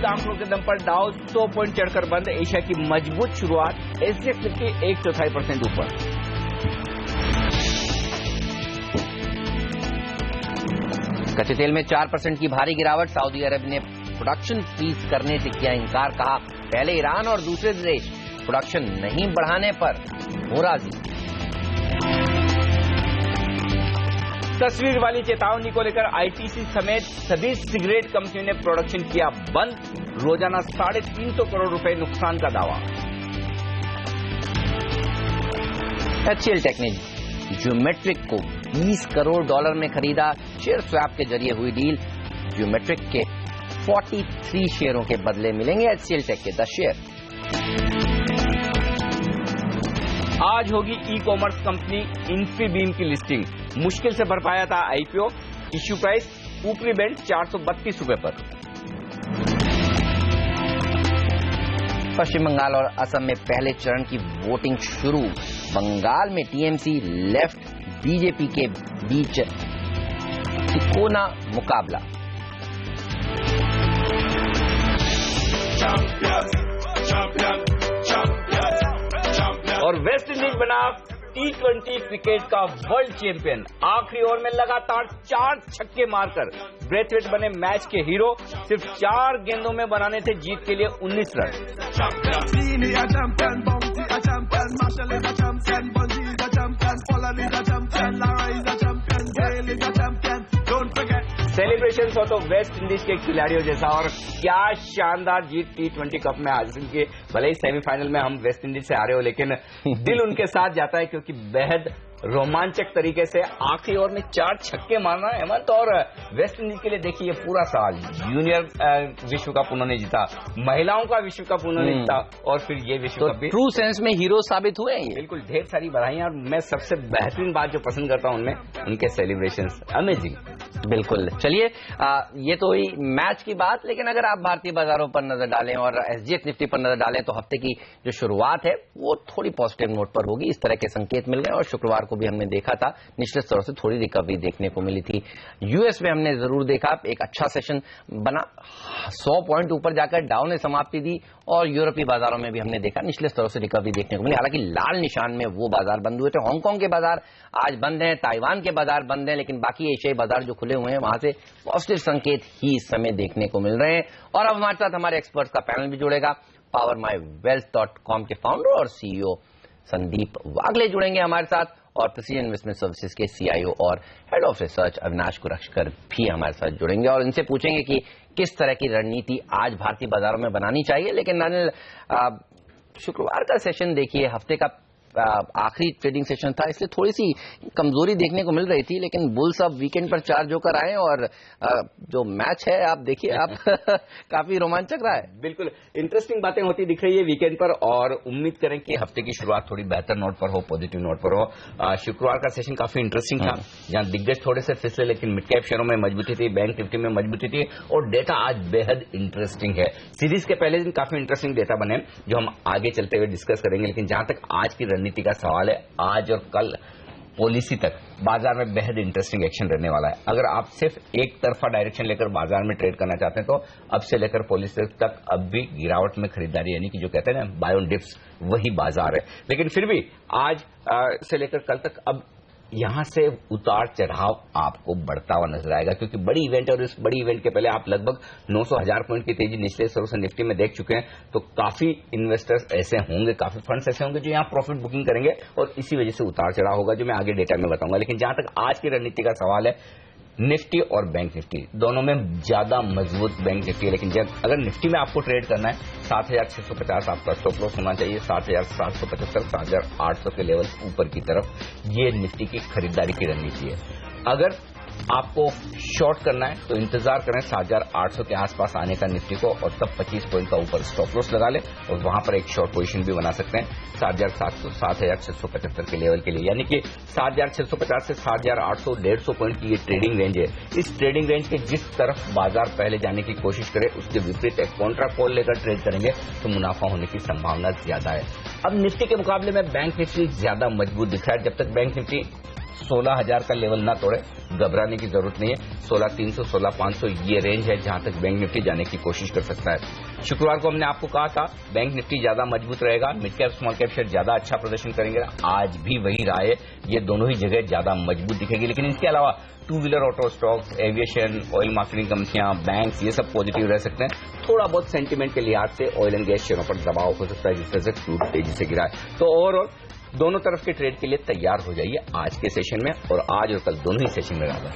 Week आंकड़ों के दम पर डाउ 100 पॉइंट चढ़कर बंद। एशिया की मजबूत शुरुआत, SGX निफ्टी 1/4% ऊपर। कच्चे तेल में 4% की भारी गिरावट। सऊदी अरब ने प्रोडक्शन फ्रीज करने से किया इंकार, कहा पहले ईरान और दूसरे देश प्रोडक्शन नहीं बढ़ाने पर हो राजी। तस्वीर वाली चेतावनी को लेकर ITC समेत सभी सिगरेट कंपनियों ने प्रोडक्शन किया बंद। रोजाना 350 करोड़ रुपए नुकसान का दावा। HCLTech ने ज्योमेट्रिक को $20 करोड़ में खरीदा। शेयर स्वैप के जरिए हुई डील। ज्योमेट्रिक के 43 शेयरों के बदले मिलेंगे HCLTech के 10 शेयर। आज होगी ई-कॉमर्स कंपनी इन्फीबीम की लिस्टिंग। मुश्किल से भर पाया था IPO। इश्यू प्राइस ऊपरी बैंड 432 रुपए पर। पश्चिम बंगाल और असम में पहले चरण की वोटिंग शुरू। बंगाल में TMC लेफ्ट BJP के बीच तिकोना मुकाबला। और वेस्ट इंडीज बना T20 क्रिकेट का वर्ल्ड चैंपियन। आखिरी ओवर में लगातार 4 छक्के मारकर ब्रेथवेट बने मैच के हीरो। सिर्फ 4 गेंदों में बनाने थे जीत के लिए 19 रन। सेलिब्रेशन हो तो वेस्ट इंडीज के खिलाड़ियों जैसा। और क्या शानदार जीत T20 कप में हासिल की। भले ही सेमीफाइनल में हम वेस्ट इंडीज से हारे हो, लेकिन दिल उनके साथ जाता है क्योंकि बेहद रोमांचक तरीके से आखिरी ओवर में 4 छक्के मारना है हेमंत। और वेस्ट इंडीज के लिए देखिए ये पूरा साल जूनियर विश्व कप उन्होंने जीता, महिलाओं का विश्व कप उन्होंने जीता, और फिर ये विश्व कप भी ट्रू सेंस में हीरो साबित हुए हैं। बिल्कुल, ढेर सारी बधाइयां। और मैं सबसे बेहतरीन बात जो पसंद करता हूं उनमें, उनके सेलिब्रेशंस अमेजिंग। बिल्कुल। चलिए, ये तो हुई मैच की बात, लेकिन अगर आप भारतीय बाजारों पर नजर डालें और SGX निफ्टी पर नजर डालें तो हफ्ते की जो शुरुआत है वो थोड़ी पॉजिटिव नोट पर होगी। इस तरह के संकेत मिल गए और शुक्रवार को भी हमने देखा था निचले स्तरों से थोड़ी रिकवरी देखने को मिली थी। यूएस में हमने जरूर देखा एक अच्छा सेशन बना, 100 पॉइंट ऊपर जाकर डाउ ने समाप्ति दी। और यूरोपीय बाजारों में भी हमने देखा निचले स्तरों से रिकवरी देखने को मिली। हालांकि लाल निशान में वो बाजार बंद हुए थे। हांगकांग के बाजार आज बंद हैं, ताइवान के बाजार बंद हैं, लेकिन बाकी एशियाई बाजार जो खुले हुए हैं वहां से पॉजिटिव संकेत ही इस समय देखने को मिल रहे हैं। और अब हमारे साथ हमारे एक्सपर्ट्स का पैनल भी जुड़ेगा। PowerMyWealth.com के फाउंडर और CEO संदीप वागले जुड़ेंगे हमारे साथ, और प्रिसीजन इन्वेस्टमेंट सर्विसेज के CIO और हेड ऑफ रिसर्च अविनाश कुरक्षकर भी हमारे साथ जुड़ेंगे और इनसे पूछेंगे कि किस तरह की रणनीति आज भारतीय बाजारों में बनानी चाहिए। लेकिन अनिल, शुक्रवार का सेशन देखिए, हफ्ते का आखिरी ट्रेडिंग सेशन था, इसलिए थोड़ी सी कमजोरी देखने को मिल रही थी। लेकिन बुल्स अब वीकेंड पर 4 जोकर आए और जो मैच है आप देखिए आप काफी रोमांचक रहा है। बिल्कुल इंटरेस्टिंग बातें होती दिख रही है वीकेंड पर, और उम्मीद करें कि हफ्ते की शुरुआत थोड़ी बेहतर नोट पर हो, पॉजिटिव नोट पर हो। शुक्रवार का सेशन काफी इंटरेस्टिंग था, जहां दिग्गज थोड़े से फिसले, लेकिन मिड कैप शेयरों में मजबूती थी, बैंक निफ्टी में मजबूती थी, और डेटा आज बेहद इंटरेस्टिंग है। सीरीज के पहले दिन काफी इंटरेस्टिंग डेटा बने जो हम आगे चलते हुए डिस्कस करेंगे। लेकिन जहां तक आज की रणनीति का सवाल है, आज और कल पॉलिसी तक बाजार में बेहद इंटरेस्टिंग एक्शन रहने वाला है। अगर आप सिर्फ एक तरफा डायरेक्शन लेकर बाजार में ट्रेड करना चाहते हैं तो अब से लेकर पॉलिसी तक अब भी गिरावट में खरीदारी, यानी कि जो कहते हैं ना बाय ऑन डिप्स, वही बाजार है। लेकिन फिर भी आज से लेकर कल तक अब यहां से उतार चढ़ाव आपको बढ़ता हुआ नजर आएगा, क्योंकि बड़ी इवेंट और इस बड़ी इवेंट के पहले आप लगभग 900,000 पॉइंट की तेजी निचले स्तरों से निफ्टी में देख चुके हैं। तो काफी इन्वेस्टर्स ऐसे होंगे, काफी फंड्स ऐसे होंगे जो यहां प्रॉफिट बुकिंग करेंगे, और इसी वजह से उतार चढ़ाव होगा, जो मैं आगे डेटा में बताऊंगा। लेकिन जहां तक आज की रणनीति का सवाल है, निफ्टी और बैंक निफ्टी दोनों में ज्यादा मजबूत बैंक निफ्टी है। लेकिन जब अगर निफ्टी में आपको ट्रेड करना है, 7,650 आपका स्टॉप लॉस होना चाहिए, 7,775, 7,800 के लेवल ऊपर की तरफ, ये निफ्टी की खरीदारी की रणनीति है। अगर आपको शॉर्ट करना है तो इंतजार करें 7,800 के आसपास आने का निफ्टी को, और तब 25 पॉइंट का ऊपर स्टॉप लॉस लगा ले, और वहां पर एक शॉर्ट पोजीशन भी बना सकते हैं 7,700, 7,675 के लेवल के लिए। यानी कि 7,650 से 7,800, 150 पॉइंट की ये ट्रेडिंग रेंज है। इस ट्रेडिंग रेंज के जिस तरफ बाजार पहले जाने की कोशिश करे, उसके विपरीत एक कॉन्ट्रा कॉल लेकर ट्रेड करेंगे तो मुनाफा होने की संभावना ज्यादा है। अब निफ्टी के मुकाबले में बैंक निफ्टी ज्यादा मजबूत दिख रहा है। जब तक बैंक निफ्टी 16,000 का लेवल ना तोड़े, घबराने की जरूरत नहीं है। 16,300 16,500 ये रेंज है जहां तक बैंक निफ्टी जाने की कोशिश कर सकता है। शुक्रवार को हमने आपको कहा था बैंक निफ्टी ज्यादा मजबूत रहेगा, mid cap small cap share ज्यादा अच्छा प्रदर्शन करेंगे। आज भी वही रहा है, ये दोनों ही जगह ज्यादा मजबूत दिखेगी। लेकिन इसके अलावा two wheeler auto stocks, aviation, oil marketing कंपनियां, बैंक्स, ये सब पॉजिटिव रह सकते हैं। थोड़ा बहुत सेंटीमेंट के लिहाज से ऑयल एंड गैस शेयरों पर दबाव हो सकता है, जिस तरह से क्रूड तेजी से गिरा है। तो ओवरऑल दोनों तरफ के ट्रेड के लिए तैयार हो जाइए आज के सेशन में, और आज और कल दोनों ही सेशन में रहा।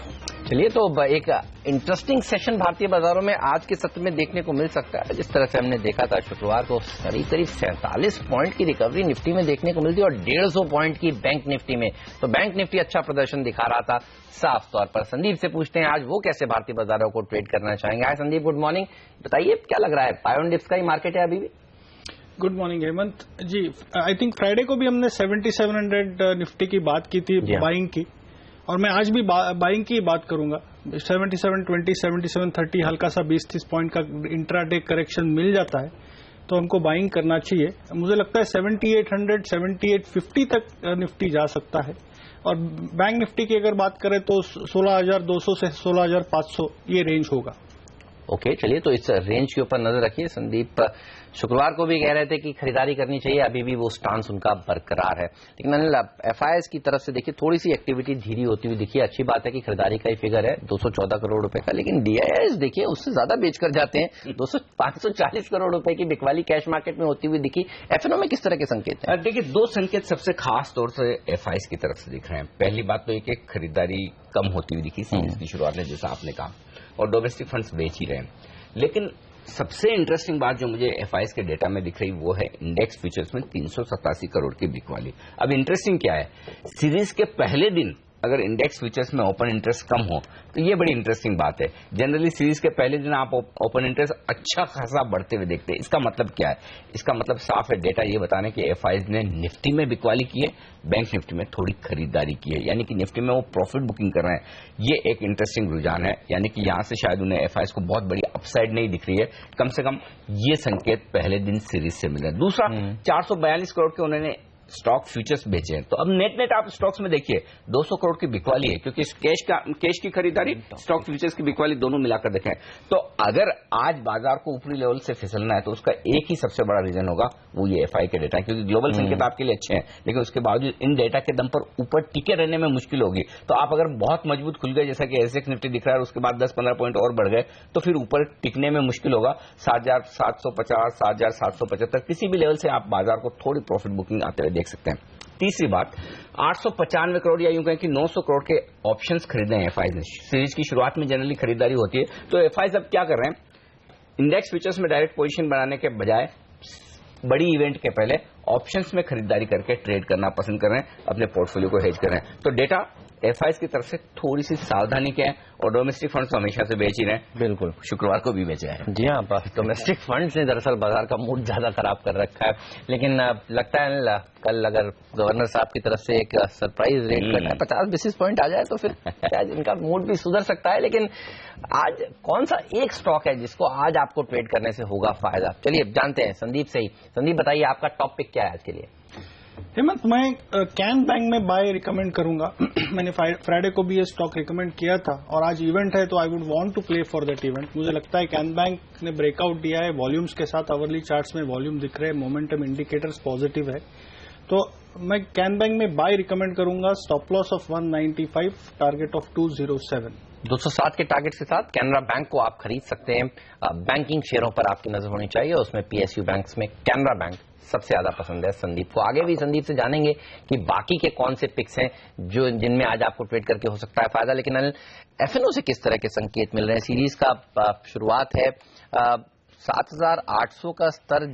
चलिए, तो एक इंटरेस्टिंग सेशन भारतीय बाजारों में आज के सत्र में देखने को मिल सकता है। जिस तरह से हमने देखा था शुक्रवार को करीब 47 पॉइंट की रिकवरी निफ्टी में देखने को मिलती है और 150 पॉइंट की बैंक निफ्टी में। तो बैंक निफ्टी अच्छा प्रदर्शन दिखा रहा था साफ तौर पर। संदीप से पूछते हैं आज वो कैसे भारतीय बाजारों को ट्रेड करना चाहेंगे। हाय संदीप, गुड मॉर्निंग। बताइए क्या लग रहा है, बाय ऑन डिप्स का ही मार्केट है अभी भी? Good morning Hemant ji. I think Friday को भी हमने 7700 निफ्टी की बात की थी, बाइंग की, और मैं आज भी बाइंग की बात करूंगा। 7720 7730 हल्का सा 20-30 पॉइंट का इंट्राडे करेक्शन मिल जाता है तो हमको बाइंग करना चाहिए। मुझे लगता है 7800 7850 तक निफ्टी जा सकता है। और बैंक निफ्टी की अगर बात करें तो 16,200 से 16,500 ये रेंज होगा। ओके, चलिए, तो इस रेंज के ऊपर नजर रखिए। संदीप शुक्रवार को भी कह रहे थे कि खरीदारी करनी चाहिए, अभी भी वो स्टांस उनका बरकरार है। लेकिन अनिल, एफआईएस की तरफ से देखिए थोड़ी सी एक्टिविटी धीरी होती हुई दिखी। अच्छी बात है कि खरीदारी का ही फिगर है 214 करोड़ रुपए का, लेकिन डीआईएस देखिए उससे ज्यादा बेचकर जाते हैं। 540 करोड़ रुपए की बिकवाली कैश मार्केट में होती हुई दिखी। एफएनओ में किस तरह के संकेत हैं? देखिए, दो संकेत सबसे खास तौर से एफआईएस की तरफ से दिख रहे हैं। पहली बात तो एक खरीदारी कम होती हुई दिखी सीरीज की शुरुआत में, जैसा आपने कहा, और डोमेस्टिक फंड्स बेच ही रहे हैं। लेकिन सबसे इंटरेस्टिंग बात जो मुझे एफआईएस के डेटा में दिख रही वो है इंडेक्स फ्यूचर्स में 387 करोड़ की बिकवाली। अब इंटरेस्टिंग क्या है, सीरीज के पहले दिन अगर इंडेक्स फ्यूचर्स में ओपन इंटरेस्ट कम हो तो ये बड़ी इंटरेस्टिंग बात है। जनरली सीरीज के पहले दिन आप ओपन इंटरेस्ट अच्छा खासा बढ़ते हुए देखते हैं। इसका मतलब क्या है? इसका मतलब साफ है, डेटा ये बताने कि एफआईएस ने निफ्टी में बिकवाली की है, बैंक निफ्टी में थोड़ी खरीदारी की है, यानी कि निफ्टी में वो प्रॉफिट बुकिंग कर रहे हैं। ये एक इंटरेस्टिंग रुझान है, यानी कि यहां से शायद उन्हें एफआईएस को बहुत बड़ी अपसाइड नहीं दिख रही है। कम से कम ये संकेत पहले दिन सीरीज से मिल रहा है। दूसरा, 442 करोड़ के उन्होंने स्टॉक फ्यूचर्स बेचे हैं। तो अब नेट आप स्टॉक्स में देखिए 200 करोड़ की बिकवाली है, क्योंकि कैश की खरीदारी, स्टॉक फ्यूचर्स की बिकवाली दोनों मिलाकर देखें तो अगर आज बाजार को ऊपरी लेवल से फिसलना है तो उसका एक ही सबसे बड़ा रीजन होगा, वो ये एफआई के डेटा है। क्योंकि ग्लोबल संकेत आपके लिए अच्छे हैं, लेकिन उसके बावजूद इन डेटा के दम पर ऊपर टिके रहने में मुश्किल होगी। तो आप अगर बहुत मजबूत खुल गए, जैसा कि एसएक्स निफ्टी दिख रहा है, उसके बाद 10-15 पॉइंट और बढ़ गए, तो फिर ऊपर टिकने में मुश्किल होगा। 7,750 7,775 किसी भी लेवल से आप बाजार को थोड़ी प्रॉफिट बुकिंग आते हुए देख सकते हैं। तीसरी बात, 895 करोड़ या यूं कहें कि 900 करोड़ के ऑप्शंस खरीदे हैं एफआईएस ने। सीरीज की शुरुआत में जनरली खरीदारी होती है, तो एफआईएस अब क्या कर रहे हैं, इंडेक्स फ्यूचर्स में डायरेक्ट पोजीशन बनाने के बजाय बड़ी इवेंट के पहले ऑप्शंस में खरीदारी करके ट्रेड करना पसंद कर रहे हैं, अपने पोर्टफोलियो को हेज कर रहे हैं। तो डेटा एफआईएस की तरफ से थोड़ी सी सावधानी के हैं, और डोमेस्टिक फंड्स हमेशा से बेच ही रहे हैं। बिल्कुल, शुक्रवार को भी बेचे हैं। जी हाँ, डोमेस्टिक फंड्स ने दरअसल बाजार का मूड ज्यादा खराब कर रखा है। लेकिन लगता है कल अगर गवर्नर साहब की तरफ से एक सरप्राइज रेट कट है, 50 बेसिस पॉइंट आ जाए तो फिर शायद इनका मूड भी सुधर सकता है। लेकिन आज कौन सा एक स्टॉक है जिसको आज आपको ट्रेड करने से होगा फायदा? चलिए जानते हैं संदीप से ही। संदीप, बताइए आपका टॉपिक क्या है आज के लिए? हेमंत, मैं कैन बैंक में बाय रिकमेंड करूंगा। मैंने फ्राइडे को भी ये स्टॉक रिकमेंड किया था, और आज इवेंट है तो I would want to play for that event. मुझे लगता है कैन बैंक ने ब्रेकआउट दिया है, वॉल्यूम्स के साथ अवरली चार्ट्स में वॉल्यूम दिख रहे हैं, मोमेंटम इंडिकेटर्स पॉजिटिव है, तो मैं कैन बैंक में बाय रिकमेंड करूंगा। Stop loss of 195, target of 207। 207 के टारगेट के साथ कैनरा बैंक को आप खरीद सकते हैं। बैंकिंग शेयरों पर आपकी नजर होनी चाहिए, उसमें पीएसयू बैंक्स में कैनरा बैंक सबसे ज्यादा पसंद है संदीप को। आगे भी संदीप से जानेंगे कि बाकी के कौन से पिक्स हैं जो जिनमें आज आपको ट्रेड करके हो सकता है फायदा। लेकिन एफएनओ से किस तरह के संकेत मिल रहे हैं? सीरीज का शुरुआत है, 7,800 का स्तर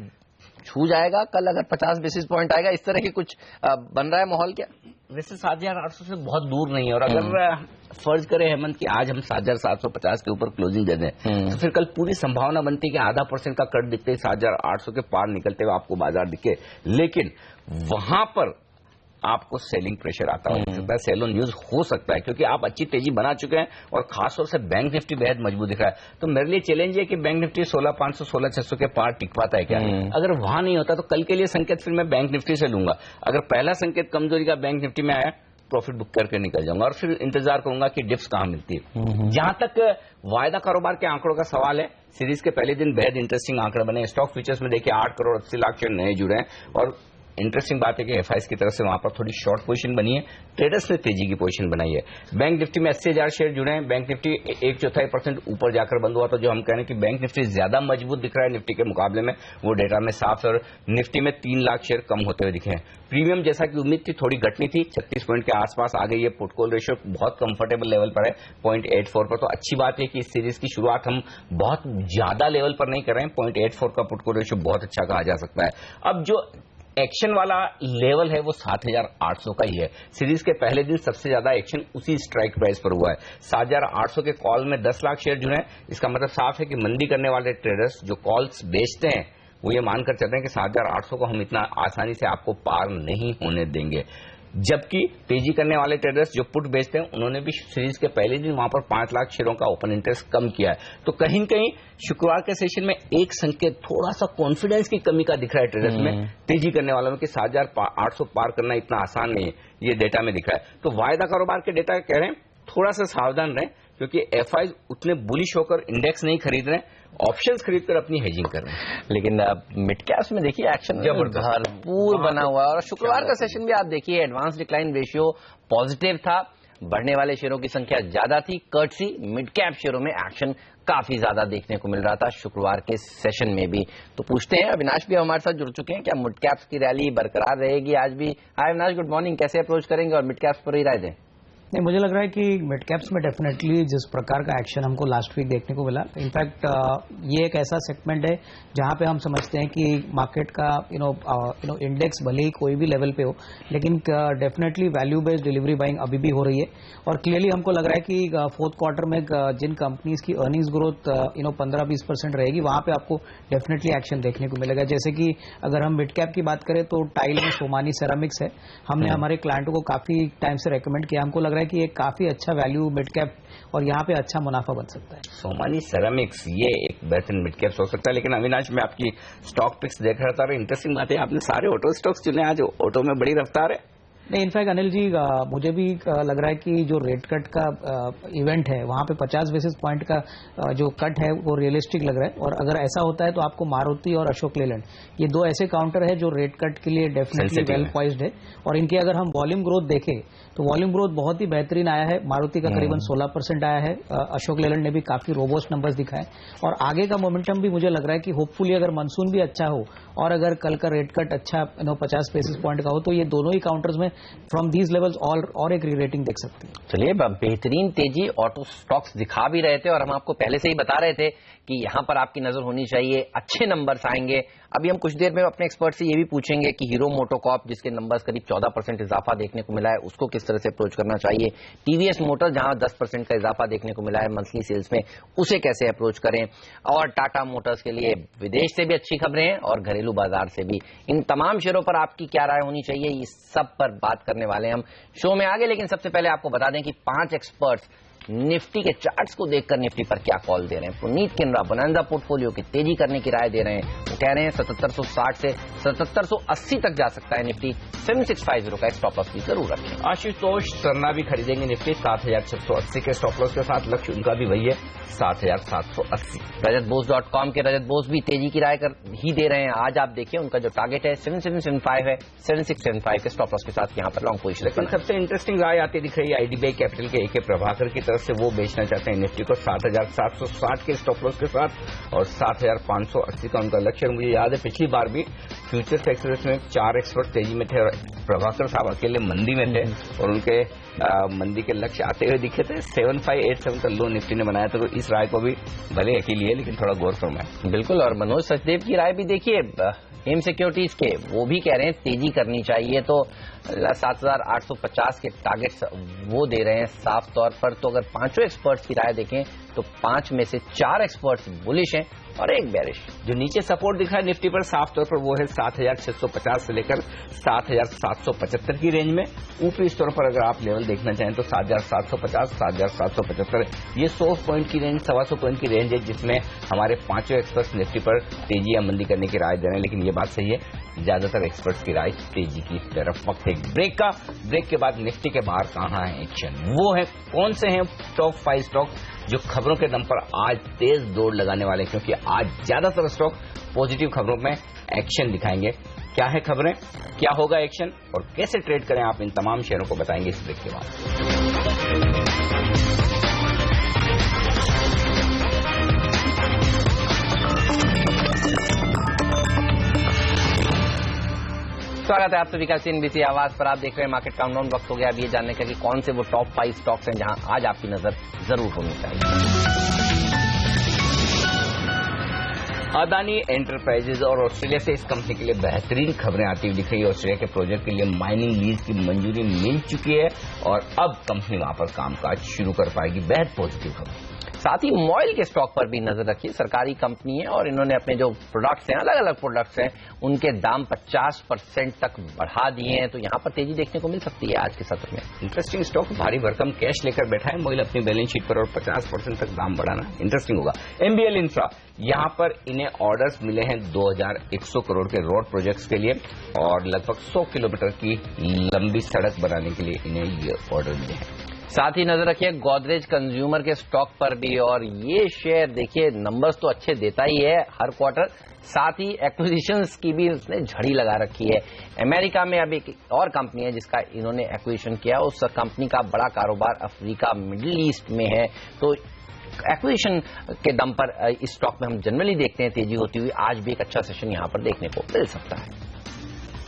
छू जाएगा कल अगर 50 बेसिस पॉइंट आएगा, इस तरह की कुछ बन रहा है माहौल क्या? वैसे 7,800 से बहुत दूर नहीं है, और अगर फर्ज करें हेमंत कि आज हम 7,750 के ऊपर क्लोजिंग दे दें तो फिर कल पूरी संभावना बनती है कि 0.5% का कट दिखते ही 7,800 के पार निकलते हुए आपको बाजार दिखे। लेकिन वहां पर आपको सेलिंग प्रेशर आता हो सकता है, सेल ऑन न्यूज हो सकता है, क्योंकि आप अच्छी तेजी बना चुके हैं और खासतौर से बैंक निफ्टी बेहद मजबूत दिख रहा है। तो मेरे लिए चैलेंज है कि बैंक निफ्टी 16,500 16,600 के पार टिक पाता है क्या? अगर वहां नहीं होता तो कल के लिए संकेत फिर मैं बैंक निफ्टी से लूंगा। अगर पहला संकेत कमजोरी का बैंक निफ्टी में आया प्रॉफिट बुक करके निकल जाऊंगा और फिर इंतजार करूंगा कि डिप्स कहां मिलती है। जहां तक वायदा कारोबार के आंकड़ों का सवाल है, सीरीज के पहले दिन बेहद इंटरेस्टिंग आंकड़े बने। स्टॉक फ्यूचर्स में देखिए 8 करोड़ 80 लाख शेयर नए जुड़े हैं और इंटरेस्टिंग बात है कि एफआईएस की तरफ से वहां पर थोड़ी शॉर्ट पोजीशन बनी है, ट्रेडर्स ने तेजी की पोजीशन बनाई है। बैंक निफ्टी में 80,000 शेयर जुड़े हैं। बैंक निफ्टी 1/4% ऊपर जाकर बंद हुआ था। जो हम कह रहे हैं कि बैंक निफ्टी ज्यादा मजबूत दिख रहा है निफ्टी के मुकाबले में, वो डेटा में साफ है। और निफ्टी में 3 लाख शेयर कम होते हुए दिखे हैं। प्रीमियम जैसा कि उम्मीद थी थोड़ी घटनी थी, 36 पॉइंट के आसपास आ गई है। पुटकॉल रेशियो बहुत कंफर्टेबल लेवल पर है 0.84 पर। तो अच्छी बात है कि इस सीरीज की शुरुआत हम बहुत ज्यादा लेवल पर नहीं कर रहे हैं। 0.84 का पुटकॉल रेशियो बहुत अच्छा कहा जा सकता है। अब जो एक्शन वाला लेवल है वो 7,800 का ही है। सीरीज के पहले दिन सबसे ज्यादा एक्शन उसी स्ट्राइक प्राइस पर हुआ है। 7,800 के कॉल में 10 लाख शेयर जुड़े हैं। इसका मतलब साफ है कि मंदी करने वाले ट्रेडर्स जो कॉल्स बेचते हैं वो ये मानकर चलते हैं कि 7,800 को हम इतना आसानी से आपको पार नहीं होने देंगे। जबकि तेजी करने वाले ट्रेडर्स जो पुट बेचते हैं उन्होंने भी सीरीज के पहले दिन वहां पर 5 लाख शेयरों का ओपन इंटरेस्ट कम किया है। तो कहीं न कहीं शुक्रवार के सेशन में एक संकेत थोड़ा सा कॉन्फिडेंस की कमी का दिख रहा है ट्रेडर्स में, तेजी करने वालों में कि 7,800 पार करना इतना आसान नहीं है, ये डेटा में दिख रहा है। तो वायदा कारोबार के डेटा कह रहे हैं थोड़ा सा सावधान रहें, क्योंकि एफआई उतने बुलिश होकर इंडेक्स नहीं खरीद रहे हैं, ऑप्शंस खरीदकर अपनी हेजिंग कर रहे हैं। लेकिन मिड कैप्स में देखिए एक्शन भरपूर बना हुआ है। और शुक्रवार का सेशन भी आप देखिए एडवांस डिक्लाइन रेशियो पॉजिटिव था, बढ़ने वाले शेयरों की संख्या ज्यादा थी। कर्टसी मिड कैप शेयरों में एक्शन काफी ज्यादा देखने को मिल रहा था शुक्रवार के सेशन में भी। तो पूछते हैं, अविनाश भी हमारे साथ जुड़ चुके हैं, क्या मिड कैप्स की रैली बरकरार रहेगी आज भी? हाय अविनाश, गुड मॉर्निंग। कैसे अप्रोच करेंगे और मिड कैप्स पर ही राय दें? नहीं, मुझे लग रहा है कि मिड कैप्स में डेफिनेटली जिस प्रकार का एक्शन हमको लास्ट वीक देखने को मिला, इनफैक्ट ये एक ऐसा सेगमेंट है जहां पे हम समझते हैं कि मार्केट का इंडेक्स भले ही कोई भी लेवल पे हो, लेकिन definitely value based delivery buying अभी भी हो रही है। और क्लियरली हमको लग रहा है कि फोर्थ क्वार्टर में जिन कंपनीज की अर्निंग्स ग्रोथ 15-20% रहेगी, वहां पे आपको डेफिनेटली एक्शन देखने को मिलेगा। जैसे कि अगर हम मिड कैप की बात करें तो टाइल में सोमानी सेरामिक्स है। हमने हमारे क्लाइंटों को काफी टाइम से रेकमेंड किया, हमको लग रहा है कि एक काफी अच्छा वैल्यू मिड कैप और यहाँ पे अच्छा मुनाफा बन सकता है। सोमानी सेरामिक्स ये एक बेहतरीन मिड कैप हो सकता है। लेकिन अविनाश, मैं आपकी स्टॉक पिक्स देख रहा था, इंटरेस्टिंग बात है आपने सारे ऑटो स्टॉक्स चुने। आज ऑटो में बड़ी रफ्तार है। नहीं, इनफैक्ट अनिल जी, मुझे भी लग रहा है कि जो रेट कट का इवेंट है वहां पे 50 बेसिस पॉइंट का जो कट है वो रियलिस्टिक लग रहा है। और अगर ऐसा होता है तो आपको मारुति और अशोक लेलैंड, ये दो ऐसे काउंटर है जो रेट कट के लिए डेफिनेटली वेल पॉइज्ड है। और इनके अगर हम वॉल्यूम ग्रोथ देखें तो वॉल्यूम ग्रोथ बहुत ही बेहतरीन आया है। मारुति का करीबन 16% आया है, अशोक लेलैंड ने भी काफी रोबोस्ट नंबर्स दिखाए। और आगे का मोमेंटम भी मुझे लग रहा है कि होपफुली अगर मानसून भी अच्छा हो और अगर कल का रेट कट अच्छा 50 बेसिस पॉइंट का हो तो ये दोनों ही काउंटर्स में फ्रॉम दीज लेवल्स और एक री-रेटिंग देख सकते हैं। चलिए, बेहतरीन तेजी ऑटो स्टॉक्स दिखा भी रहे थे और हम आपको पहले से ही बता रहे थे कि यहां पर आपकी नजर होनी चाहिए, अच्छे नंबर्स आएंगे। अभी हम कुछ देर में अपने एक्सपर्ट से ये भी पूछेंगे कि हीरो मोटोकॉर्प जिसके नंबर्स करीब 14% इजाफा देखने को मिला है, उसको किस तरह से अप्रोच करना चाहिए। टीवीएस मोटर जहां 10% का इजाफा देखने को मिला है मंथली सेल्स में, उसे कैसे अप्रोच करें। और टाटा मोटर्स के लिए विदेश से भी अच्छी खबरें हैं और घरेलू बाजार से भी। इन तमाम शेयरों पर आपकी क्या राय होनी चाहिए, ये सब पर बात करने वाले हैं हम शो में आगे। लेकिन सबसे पहले आपको बता दें कि 5 एक्सपर्ट्स निफ्टी के चार्ट्स को देखकर निफ्टी पर क्या कॉल दे रहे हैं। पुनीत किनरा बोनांजा पोर्टफोलियो की तेजी करने की राय दे रहे हैं। वो कह रहे हैं 7760 से 7780 तक जा सकता है निफ्टी। 7650 का स्टॉप लॉस भी जरूर रखें। आशुतोष सरना भी खरीदेंगे निफ्टी 7680 के स्टॉप लॉस के साथ। लक्ष्य उनका भी वही है 7780। रजतबोस.com के रजत बोस भी तेजी की राय ही दे रहे हैं। आज आप देखिए उनका जो टारगेट है 7775 है, 7675 के स्टॉप लॉस के साथ यहाँ पर लॉन्ग पोजीशन। सबसे इंटरेस्टिंग राय आती दिख रही है आईडीबीआई कैपिटल के एके प्रभाकर की तरफ से। वो बेचना चाहते हैं निफ्टी को 7760 के स्टॉप लॉस के साथ और 7580 का उनका लक्ष्य। मुझे याद है पिछली बार भी फ्यूचर्स एक्सप्रेस में 4 एक्सपर्ट तेजी में थे और प्रभाकर साहब अकेले मंदी में थे और उनके मंदी के लक्ष्य आते हुए दिखे थे। 7587 का लो निफ्टी ने बनाया था। तो इस राय को भी भले अकेली है लेकिन थोड़ा गौर फरमाए। बिल्कुल। और मनोज सचदेव की राय भी देखिए एम सिक्योरिटीज के, वो भी कह रहे हैं तेजी करनी चाहिए। तो 7850 के टारगेट्स वो दे रहे हैं साफ तौर पर। तो अगर 5 एक्सपर्ट्स की राय देखें तो 5 में से 4 एक्सपर्ट्स बुलिश हैं और एक बेरिश। जो नीचे सपोर्ट दिख रहा है निफ्टी पर साफ तौर पर वो है 7,650 से लेकर 7,775 की रेंज में। ऊपरी स्तर पर अगर आप लेवल देखना चाहें तो 7,750, 7,775 ये 100 पॉइंट की रेंज, 125 पॉइंट की रेंज है, जिसमें हमारे पांचों एक्सपर्ट्स निफ्टी पर तेजी या मंदी करने की राय दे रहे हैं। लेकिन ये बात सही है, ज्यादातर एक्सपर्ट्स की राय तेजी की तरफ। वक्त एक ब्रेक का, ब्रेक के बाद निफ्टी के बाहर कहां है एक्शन, वो है कौन से हैं टॉप 5 स्टॉक जो खबरों के दम पर आज तेज दौड़ लगाने वाले, क्योंकि आज ज्यादातर स्टॉक पॉजिटिव खबरों में एक्शन दिखाएंगे। क्या है खबरें, क्या होगा एक्शन और कैसे ट्रेड करें आप, इन तमाम शेयरों को बताएंगे इस ब्रेक के बाद। स्वागत है आप सभी का CNBC आवाज पर। आप देख रहे हैं मार्केट काउंटडाउन। वक्त हो गया अब ये जानने का कि कौन से वो टॉप 5 स्टॉक्स हैं जहां आज आपकी नजर जरूर होनी चाहिए। अदानी एंटरप्राइजेज और ऑस्ट्रेलिया से इस कंपनी के लिए बेहतरीन खबरें आती हुई दिख रही है। ऑस्ट्रेलिया के प्रोजेक्ट के लिए माइनिंग लीज की मंजूरी मिल चुकी है और अब कंपनी वहां पर कामकाज शुरू कर पाएगी। बेहद पॉजिटिव खबर। साथ ही मॉइल के स्टॉक पर भी नजर रखिए। सरकारी कंपनी है और इन्होंने अपने जो प्रोडक्ट्स हैं, अलग अलग प्रोडक्ट्स हैं, उनके दाम 50% तक बढ़ा दिए हैं, तो यहां पर तेजी देखने को मिल सकती है आज के सत्र में। इंटरेस्टिंग स्टॉक, भारी भरकम कैश लेकर बैठा है मॉइल अपनी बैलेंस शीट पर और 50% तक दाम बढ़ाना इंटरेस्टिंग होगा। MBL इंफ्रा, यहां पर इन्हें ऑर्डर्स मिले हैं 2100 करोड़ के रोड प्रोजेक्ट्स के लिए और लगभग 100 किलोमीटर की लंबी सड़क बनाने के लिए इन्हें ये ऑर्डर मिले हैं। साथ ही नजर रखिए गोदरेज कंज्यूमर के स्टॉक पर भी, और ये शेयर देखिए नंबर्स तो अच्छे देता ही है हर क्वार्टर, साथ ही एक्विजिशंस की भी उसने झड़ी लगा रखी है। अमेरिका में अब एक और कंपनी है जिसका इन्होंने एक्विजिशन किया, उस कंपनी का बड़ा कारोबार अफ्रीका मिडिल ईस्ट में है। तो एक्विजिशन के दम पर इस स्टॉक में हम जनरली देखते हैं तेजी होती हुई। आज भी एक अच्छा सेशन यहां पर देखने को मिल सकता है।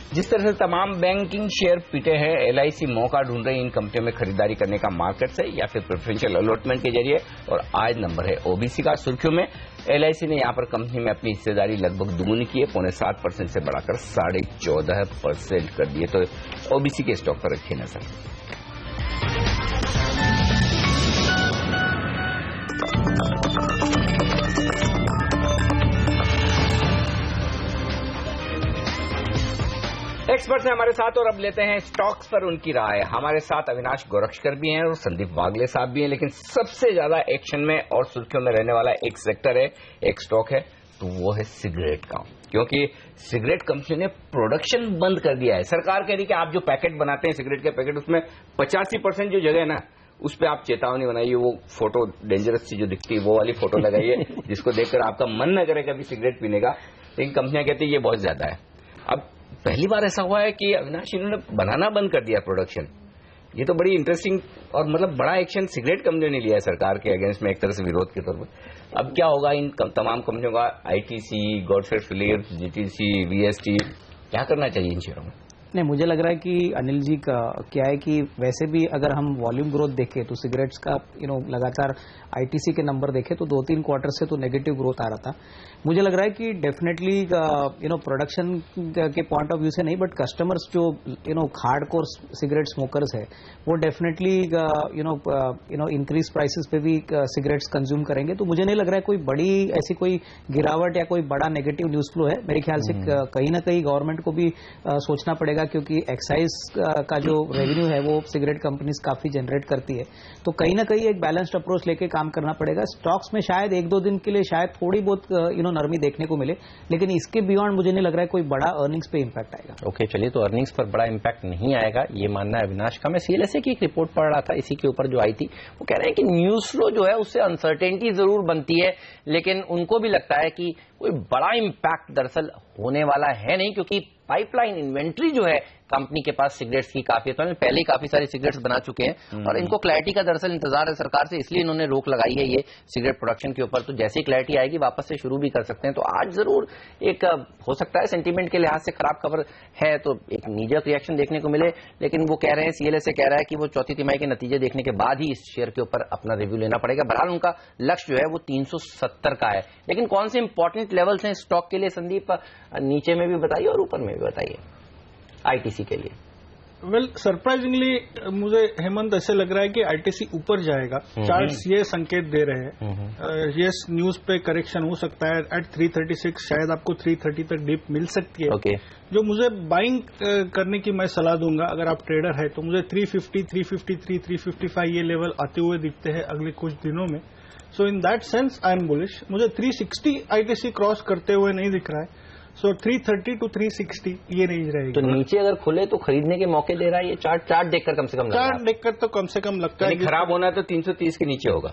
जिस तरह से तमाम बैंकिंग शेयर पिटे हैं, LIC मौका ढूंढ रही इन कंपनियों में खरीदारी करने का मार्केट से या फिर प्रेफरेंशियल अलॉटमेंट के जरिए। और आज नंबर है OBC का सुर्खियों में। LIC ने यहां पर कंपनी में अपनी हिस्सेदारी लगभग दुगुनी की है, 7.25% से बढ़ाकर 14.5% कर दिए। तो OBC के स्टॉक पर रखिए नजर। एक्सपर्ट्स हैं हमारे साथ और अब लेते हैं स्टॉक्स पर उनकी राय। हमारे साथ अविनाश गोरक्षकर भी हैं और संदीप वागले साहब भी हैं, लेकिन सबसे ज्यादा एक्शन में और सुर्खियों में रहने वाला एक सेक्टर है, एक स्टॉक है, तो वो है सिगरेट का। क्योंकि सिगरेट कंपनी ने प्रोडक्शन बंद कर दिया है। सरकार कह रही है कि आप जो पैकेट बनाते हैं सिगरेट के पैकेट, उसमें 85% जो जगह है ना, उस पर आप चेतावनी बनाइए, वो फोटो डेंजरस सी जो दिखती है वो वाली फोटो लगाइए जिसको देखकर आपका मन न करे कभी सिगरेट पीने का। लेकिन कंपनियां कहती है ये बहुत ज्यादा है। अब पहली बार ऐसा हुआ है कि अविनाश इन्होंने बनाना बंद कर दिया प्रोडक्शन। ये तो बड़ी इंटरेस्टिंग और मतलब बड़ा एक्शन सिगरेट कंपनियों ने लिया है सरकार के अगेंस्ट में, एक तरह से विरोध के तौर पर। अब क्या होगा इन तमाम कंपनियों का? ITC, Godfrey Phillips, GTC, VST, क्या करना चाहिए इन शेयरों में? नहीं, मुझे लग रहा है कि अनिल जी का क्या है कि वैसे भी अगर हम वॉल्यूम ग्रोथ देखें तो सिगरेट्स का लगातार ITC के नंबर देखें तो 2-3 क्वार्टर से तो नेगेटिव ग्रोथ आ रहा था। मुझे लग रहा है कि डेफिनेटली प्रोडक्शन के पॉइंट ऑफ व्यू से नहीं, बट कस्टमर्स जो हार्डकोर सिगरेट स्मोकर्स है वो डेफिनेटली इंक्रीज प्राइसेस पे भी सिगरेट्स कंज्यूम करेंगे। तो मुझे नहीं लग रहा है कोई बड़ी ऐसी कोई गिरावट या कोई बड़ा नेगेटिव न्यूज फ्लो है। मेरे ख्याल से कहीं ना कहीं गवर्नमेंट को भी सोचना पड़ेगा, क्योंकि एक्साइज का जो रेवेन्यू है वो सिगरेट कंपनीज काफी जनरेट करती है। तो कहीं ना कहीं एक बैलेंस्ड अप्रोच लेके काम करना पड़ेगा। स्टॉक्स में शायद 1-2 दिन के लिए शायद थोड़ी बहुत नरमी देखने को मिले, लेकिन इसके बियॉन्ड मुझे नहीं लग रहा है कोई बड़ा अर्निंग्स पे इंपैक्ट आएगा। ओके, चलिए, तो अर्निंग्स पर बड़ा इंपैक्ट नहीं आएगा ये मानना है अविनाश का। मैं CLSA की एक रिपोर्ट पढ़ रहा था इसी के ऊपर जो आई थी, वो कह रहे हैं कि न्यूज फ्लो जो है उससे अनसर्टेनिटी जरूर बनती है, लेकिन उनको भी लगता है कि कोई बड़ा इंपैक्ट दरअसल होने वाला है नहीं, क्योंकि पाइपलाइन इन्वेंट्री जो है कंपनी के पास सिगरेट्स की काफी है। तो पहले ही काफी सारी सिगरेट्स बना चुके हैं और इनको क्लैरिटी का दरअसल इंतजार है सरकार से, इसलिए इन्होंने रोक लगाई है ये सिगरेट प्रोडक्शन के ऊपर। तो जैसे ही क्लैरिटी आएगी वापस से शुरू भी कर सकते हैं। तो आज जरूर एक हो सकता है सेंटीमेंट के लिहाज से खराब खबर है, तो एक नीजक रिएक्शन देखने को मिले, लेकिन वो कह रहे हैं, CLSA कह रहा है कि वो चौथी तिमाही के नतीजे देखने के बाद ही इस शेयर के ऊपर अपना रिव्यू लेना पड़ेगा। बहरहाल उनका लक्ष्य जो है वो 370 का है। लेकिन कौन से इंपॉर्टेंट लेवल्स हैं स्टॉक के लिए संदीप, नीचे में भी बताइए और ऊपर में भी बताइए ITC के लिए। वेल सरप्राइजिंगली मुझे हेमंत ऐसे लग रहा है कि आईटीसी ऊपर जाएगा। चार्ट्स ये संकेत दे रहे हैं। यस, न्यूज पे करेक्शन हो सकता है एट 336, शायद आपको 330 तक डिप मिल सकती है। ओके। जो मुझे बाइंग करने की मैं सलाह दूंगा अगर आप ट्रेडर है तो मुझे 350, 353, 355 ये लेवल आते हुए दिखते हैं अगले कुछ दिनों में। So in that sense I am bullish. मुझे 360 आईटीसी क्रॉस करते हुए नहीं दिख रहा है। सो 330 to 360 ये रेंज रहेगी। तो नीचे अगर खुले तो खरीदने के मौके दे रहा है ये चार्ट देखकर कम से कम चार्ट देखकर तो कम से कम लगता है खराब होना तो 330 के नीचे होगा।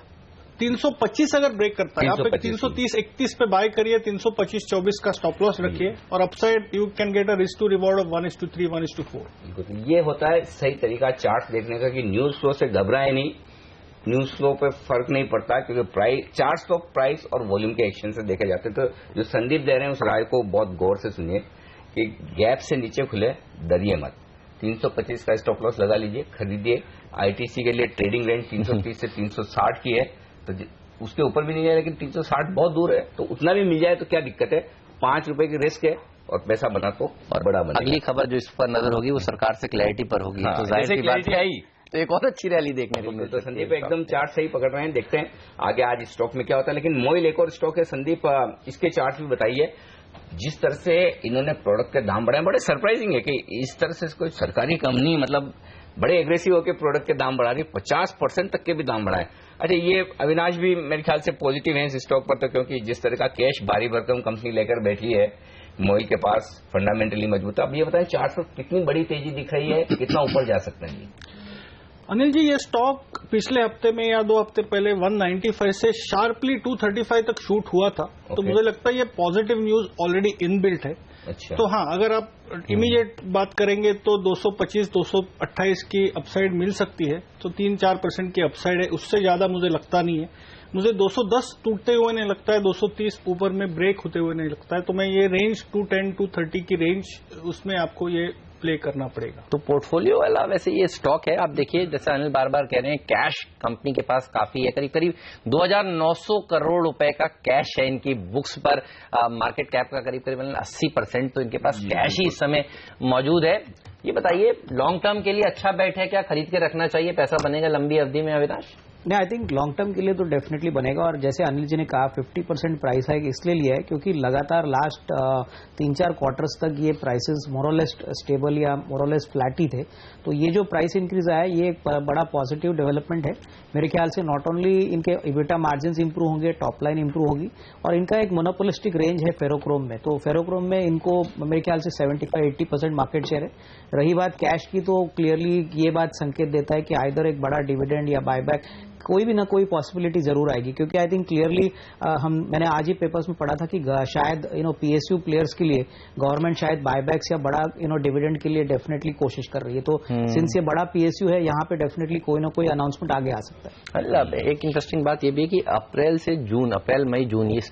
325 अगर ब्रेक करता है, आप 330-31 पे बाय करिए, 325-24 का स्टॉप लॉस रखिए और upside you can get a risk to reward of 1:3, 1:4। ये होता है सही तरीका चार्ट देखने का कि न्यूज फ्लो से घबराए नहीं। न्यूज फ्लो पे फर्क नहीं पड़ता क्योंकि प्राइस, चार्ट्स तो प्राइस और वॉल्यूम के एक्शन से देखे जाते हैं। तो जो संदीप दे रहे हैं उस राय को बहुत गौर से सुनिए कि गैप से नीचे खुले डरिए मत। 325 का स्टॉप लॉस लगा लीजिए, खरीदिए। आईटीसी के लिए ट्रेडिंग रेंज 330 से 360 की है, तो उसके ऊपर भी नहीं है, लेकिन 360 बहुत दूर है, तो उतना भी मिल जाए तो क्या दिक्कत है। 5 रुपए की रिस्क है और पैसा बना तो और बड़ा बना। अगली खबर जो इस पर नजर होगी वो सरकार से क्लैरिटी पर होगी। तो जाहिर सी बात है तो एक और अच्छी रैली देखने को मिलती है। तो संदीप एकदम चार्ट सही पकड़ रहे हैं, देखते हैं आगे आज स्टॉक में क्या होता है। लेकिन मोइल एक और स्टॉक है संदीप, इसके चार्ट भी बताइए। जिस तरह से इन्होंने प्रोडक्ट के दाम बढ़ाए, बड़े सरप्राइजिंग है कि इस तरह से कोई सरकारी कंपनी मतलब बड़े एग्रेसिव होकर प्रोडक्ट के दाम बढ़ा रही, 50% तक के भी दाम बढ़ाए। अच्छा, ये अविनाश भी मेरे ख्याल से पॉजिटिव है इस स्टॉक पर, तो क्योंकि जिस तरह का कैश भारी भरकम कंपनी लेकर बैठी है मोइल के पास, फंडामेंटली मजबूत है। अब ये बताएं चार्ट पर कितनी बड़ी तेजी दिख रही है, कितना ऊपर जा सकते हैं? अनिल जी, ये स्टॉक पिछले हफ्ते में या 2 हफ्ते पहले 195 से शार्पली 235 तक शूट हुआ था। तो मुझे लगता है ये पॉजिटिव न्यूज ऑलरेडी इनबिल्ट है। अच्छा। तो हाँ, अगर आप इमीडिएट बात करेंगे तो 225, 228 की अपसाइड मिल सकती है, तो 3-4% की अपसाइड है, उससे ज्यादा मुझे लगता नहीं है। मुझे 210 टूटते हुए नहीं लगता है, 230 ऊपर में ब्रेक होते हुए नहीं लगता है। तो मैं ये रेंज 210, 230 की रेंज, उसमें आपको ये प्ले करना पड़ेगा। तो पोर्टफोलियो वाला वैसे ये स्टॉक है। आप देखिए, जैसे अनिल बार बार कह रहे हैं, कैश कंपनी के पास काफी है, करीब करीब 2900 करोड़ रुपए का कैश है इनकी बुक्स पर। मार्केट कैप का करीब करीब 80% तो इनके पास कैश ही इस समय मौजूद है। ये बताइए, लॉन्ग टर्म के लिए अच्छा बैठ है क्या? खरीद के रखना चाहिए, पैसा बनेगा लंबी अवधि में? अविनाश, नहीं, आई थिंक लॉन्ग टर्म के लिए तो डेफिनेटली बनेगा। और जैसे अनिल जी ने कहा, 50% प्राइस हाइक इसलिए लिया है क्योंकि लगातार लास्ट 3-4 क्वार्टर्स तक ये प्राइसेस मोरलेस स्टेबल या मोरलेस फ्लैट ही थे। तो ये जो प्राइस इंक्रीज आया, ये एक बड़ा पॉजिटिव डेवलपमेंट है मेरे ख्याल से। नॉट ओनली इनके इबिटा मार्जिन इंप्रूव होंगे, टॉप लाइन इंप्रूव होगी, और इनका एक मोनोपोलिस्टिक रेंज है फेरोक्रोम में। तो फेरोक्रोम में इनको मेरे ख्याल से 75-80% मार्केट शेयर है। रही बात कैश की, तो क्लियरली ये बात संकेत देता है कि आइदर एक बड़ा डिविडेंड या बायबैक, कोई भी ना कोई पॉसिबिलिटी जरूर आएगी। क्योंकि आई थिंक क्लियरली मैंने आज ही पेपर्स में पढ़ा था कि शायद पीएसयू प्लेयर्स के लिए गवर्नमेंट शायद बायबैक्स या बड़ा डिविडेंड के लिए डेफिनेटली कोशिश कर रही है। तो सिंस ये बड़ा पीएसयू है, यहाँ पे डेफिनेटली कोई ना कोई अनाउंसमेंट आगे आ सकता है। मतलब एक इंटरेस्टिंग बात ये भी है कि अप्रैल से जून, अप्रैल मई जून, इस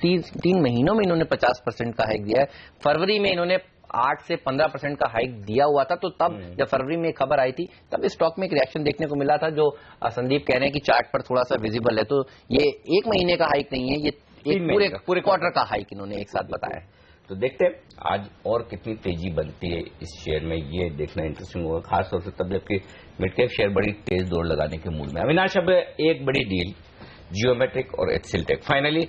3 महीनों में इन्होंने 50% का हाइक दिया है। फरवरी में इन्होंने 8 से 15% का हाइक दिया हुआ था। तो तब जब फरवरी में खबर आई थी, तब इस स्टॉक में एक रिएक्शन देखने को मिला था, जो संदीप कह रहे हैं कि चार्ट पर थोड़ा सा विजिबल है। तो ये 1 महीने का हाइक नहीं है, ये एक पूरे क्वार्टर का हाइक इन्होंने एक साथ बताया है। तो देखते हैं आज और कितनी तेजी बनती है इस शेयर में, ये देखना इंटरेस्टिंग होगा, खासतौर से तब जबकि मिड कैप शेयर बड़ी तेज दौड़ लगाने के मूड में। अविनाश, अब एक बड़ी डील जियोमेट्रिक और एचसीएल टेक फाइनली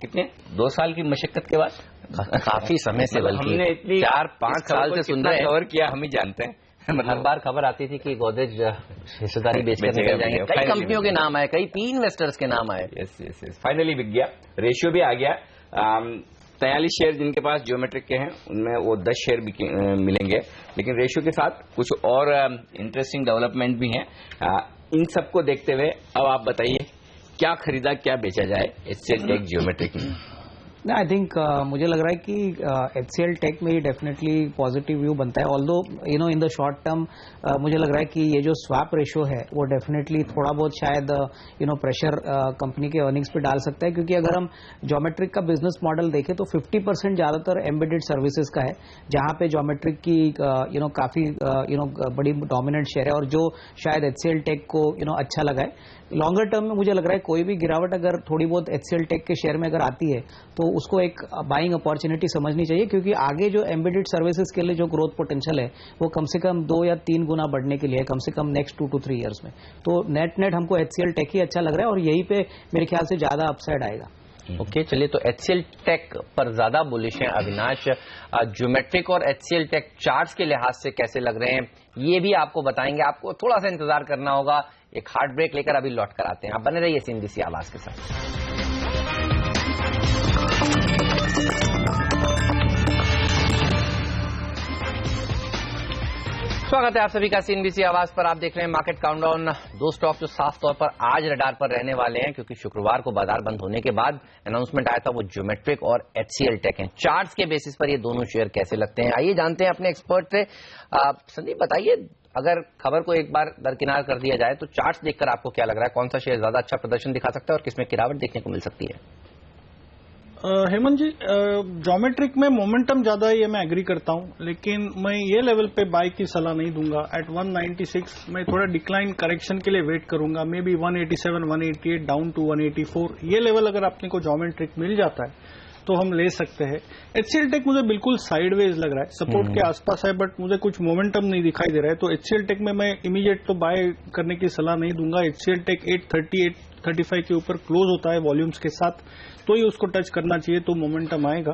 कितने 2 साल की मशक्कत के बाद, काफी समय से, बल्कि हमने इतनी 4-5 साल से सुन रहे हैं, कवर किया, हम ही जानते हैं। हर बार खबर आती थी कि गोदरेज हिस्सेदारी बेचकर निकल जाएंगे, कई कंपनियों के नाम आए, कई पी इन्वेस्टर्स के नाम आए। यस, फाइनली बिक गया, रेशियो भी आ गया। 43 शेयर जिनके पास जियोमेट्रिक के हैं उनमें वो 10 शेयर मिलेंगे, लेकिन रेशियो के साथ कुछ और इंटरेस्टिंग डेवलपमेंट भी हैं। इन सबको देखते हुए अब आप बताइए क्या खरीदा क्या बेचा जाए एचसीएल टेक जियोमेट्रिक में? आई थिंक मुझे लग रहा है कि एचसीएल टेक में ही डेफिनेटली पॉजिटिव व्यू बनता है। Although in the short term मुझे लग रहा है कि ये जो स्वैप रेशो है वो डेफिनेटली थोड़ा बहुत शायद प्रेशर कंपनी के अर्निंग्स पे डाल सकता है। क्योंकि अगर हम ज्योमेट्रिक का बिजनेस मॉडल देखें तो 50% ज्यादातर एम्बेडेड सर्विसेज का है, जहां पे ज्योमेट्रिक की काफी बड़ी डोमिनेंट शेयर है, और जो शायद एचसीएल टेक को अच्छा लगा है। लॉन्गर टर्म में मुझे लग रहा है कोई भी गिरावट अगर थोड़ी बहुत एचसीएल टेक के शेयर में अगर आती है तो उसको एक बाइंग अपॉर्चुनिटी समझनी चाहिए, क्योंकि आगे जो एम्बेडेड सर्विसेज के लिए जो ग्रोथ पोटेंशियल है वो कम से कम 2 या 3 गुना बढ़ने के लिए है, कम से कम नेक्स्ट 2 to 3 ईयर्स में। तो नेट हमको HCL टेक ही अच्छा लग रहा है और यहीं पे मेरे ख्याल से ज्यादा अपसाइड आएगा। ओके, चलिए, तो HCL टेक पर ज्यादा बुलिश हैं अविनाश। ज्योमेट्रिक और HCL टेक चार्ट्स के लिहाज से कैसे लग रहे हैं ये भी आपको बताएंगे। आपको थोड़ा सा इंतजार करना होगा, एक हार्ट ब्रेक लेकर अभी लौट कर आते हैं। आप बने रहिए CNBC आवाज के साथ। स्वागत है आप सभी का CNBC आवाज पर। आप देख रहे हैं मार्केट काउंटडाउन। 2 स्टॉक जो साफ तौर पर आज रडार पर रहने वाले हैं, क्योंकि शुक्रवार को बाजार बंद होने के बाद अनाउंसमेंट आया था, वो ज्योमेट्रिक और HCL टेक हैं। चार्ट्स के बेसिस पर ये दोनों शेयर कैसे लगते हैं, आइए जानते हैं अपने एक्सपर्ट से। संदीप, बताइए, अगर खबर को एक बार दरकिनार कर दिया जाए तो चार्ट्स देखकर आपको क्या लग रहा है, कौन सा शेयर ज्यादा अच्छा प्रदर्शन दिखा सकता है और किसमें गिरावट देखने को मिल सकती है? हेमंत जी, ज्योमेट्रिक में मोमेंटम ज्यादा है, ये मैं एग्री करता हूं, लेकिन मैं ये लेवल पे बाय की सलाह नहीं दूंगा। एट 196 मैं थोड़ा डिक्लाइन करेक्शन के लिए वेट करूंगा, मे बी 187, 188 डाउन टू 184। ये लेवल अगर आपने को ज्योमेट्रिक मिल जाता है तो हम ले सकते हैं। HCL टेक मुझे बिल्कुल साइडवेज लग रहा है, सपोर्ट के आसपास है, बट मुझे कुछ मोमेंटम नहीं दिखाई दे रहा है। तो HCL टेक में मैं इमीडिएट तो बाय करने की सलाह नहीं दूंगा। HCL टेक 830, 835 के ऊपर क्लोज होता है वॉल्यूम्स के साथ, तो ही उसको टच करना चाहिए, तो मोमेंटम आएगा।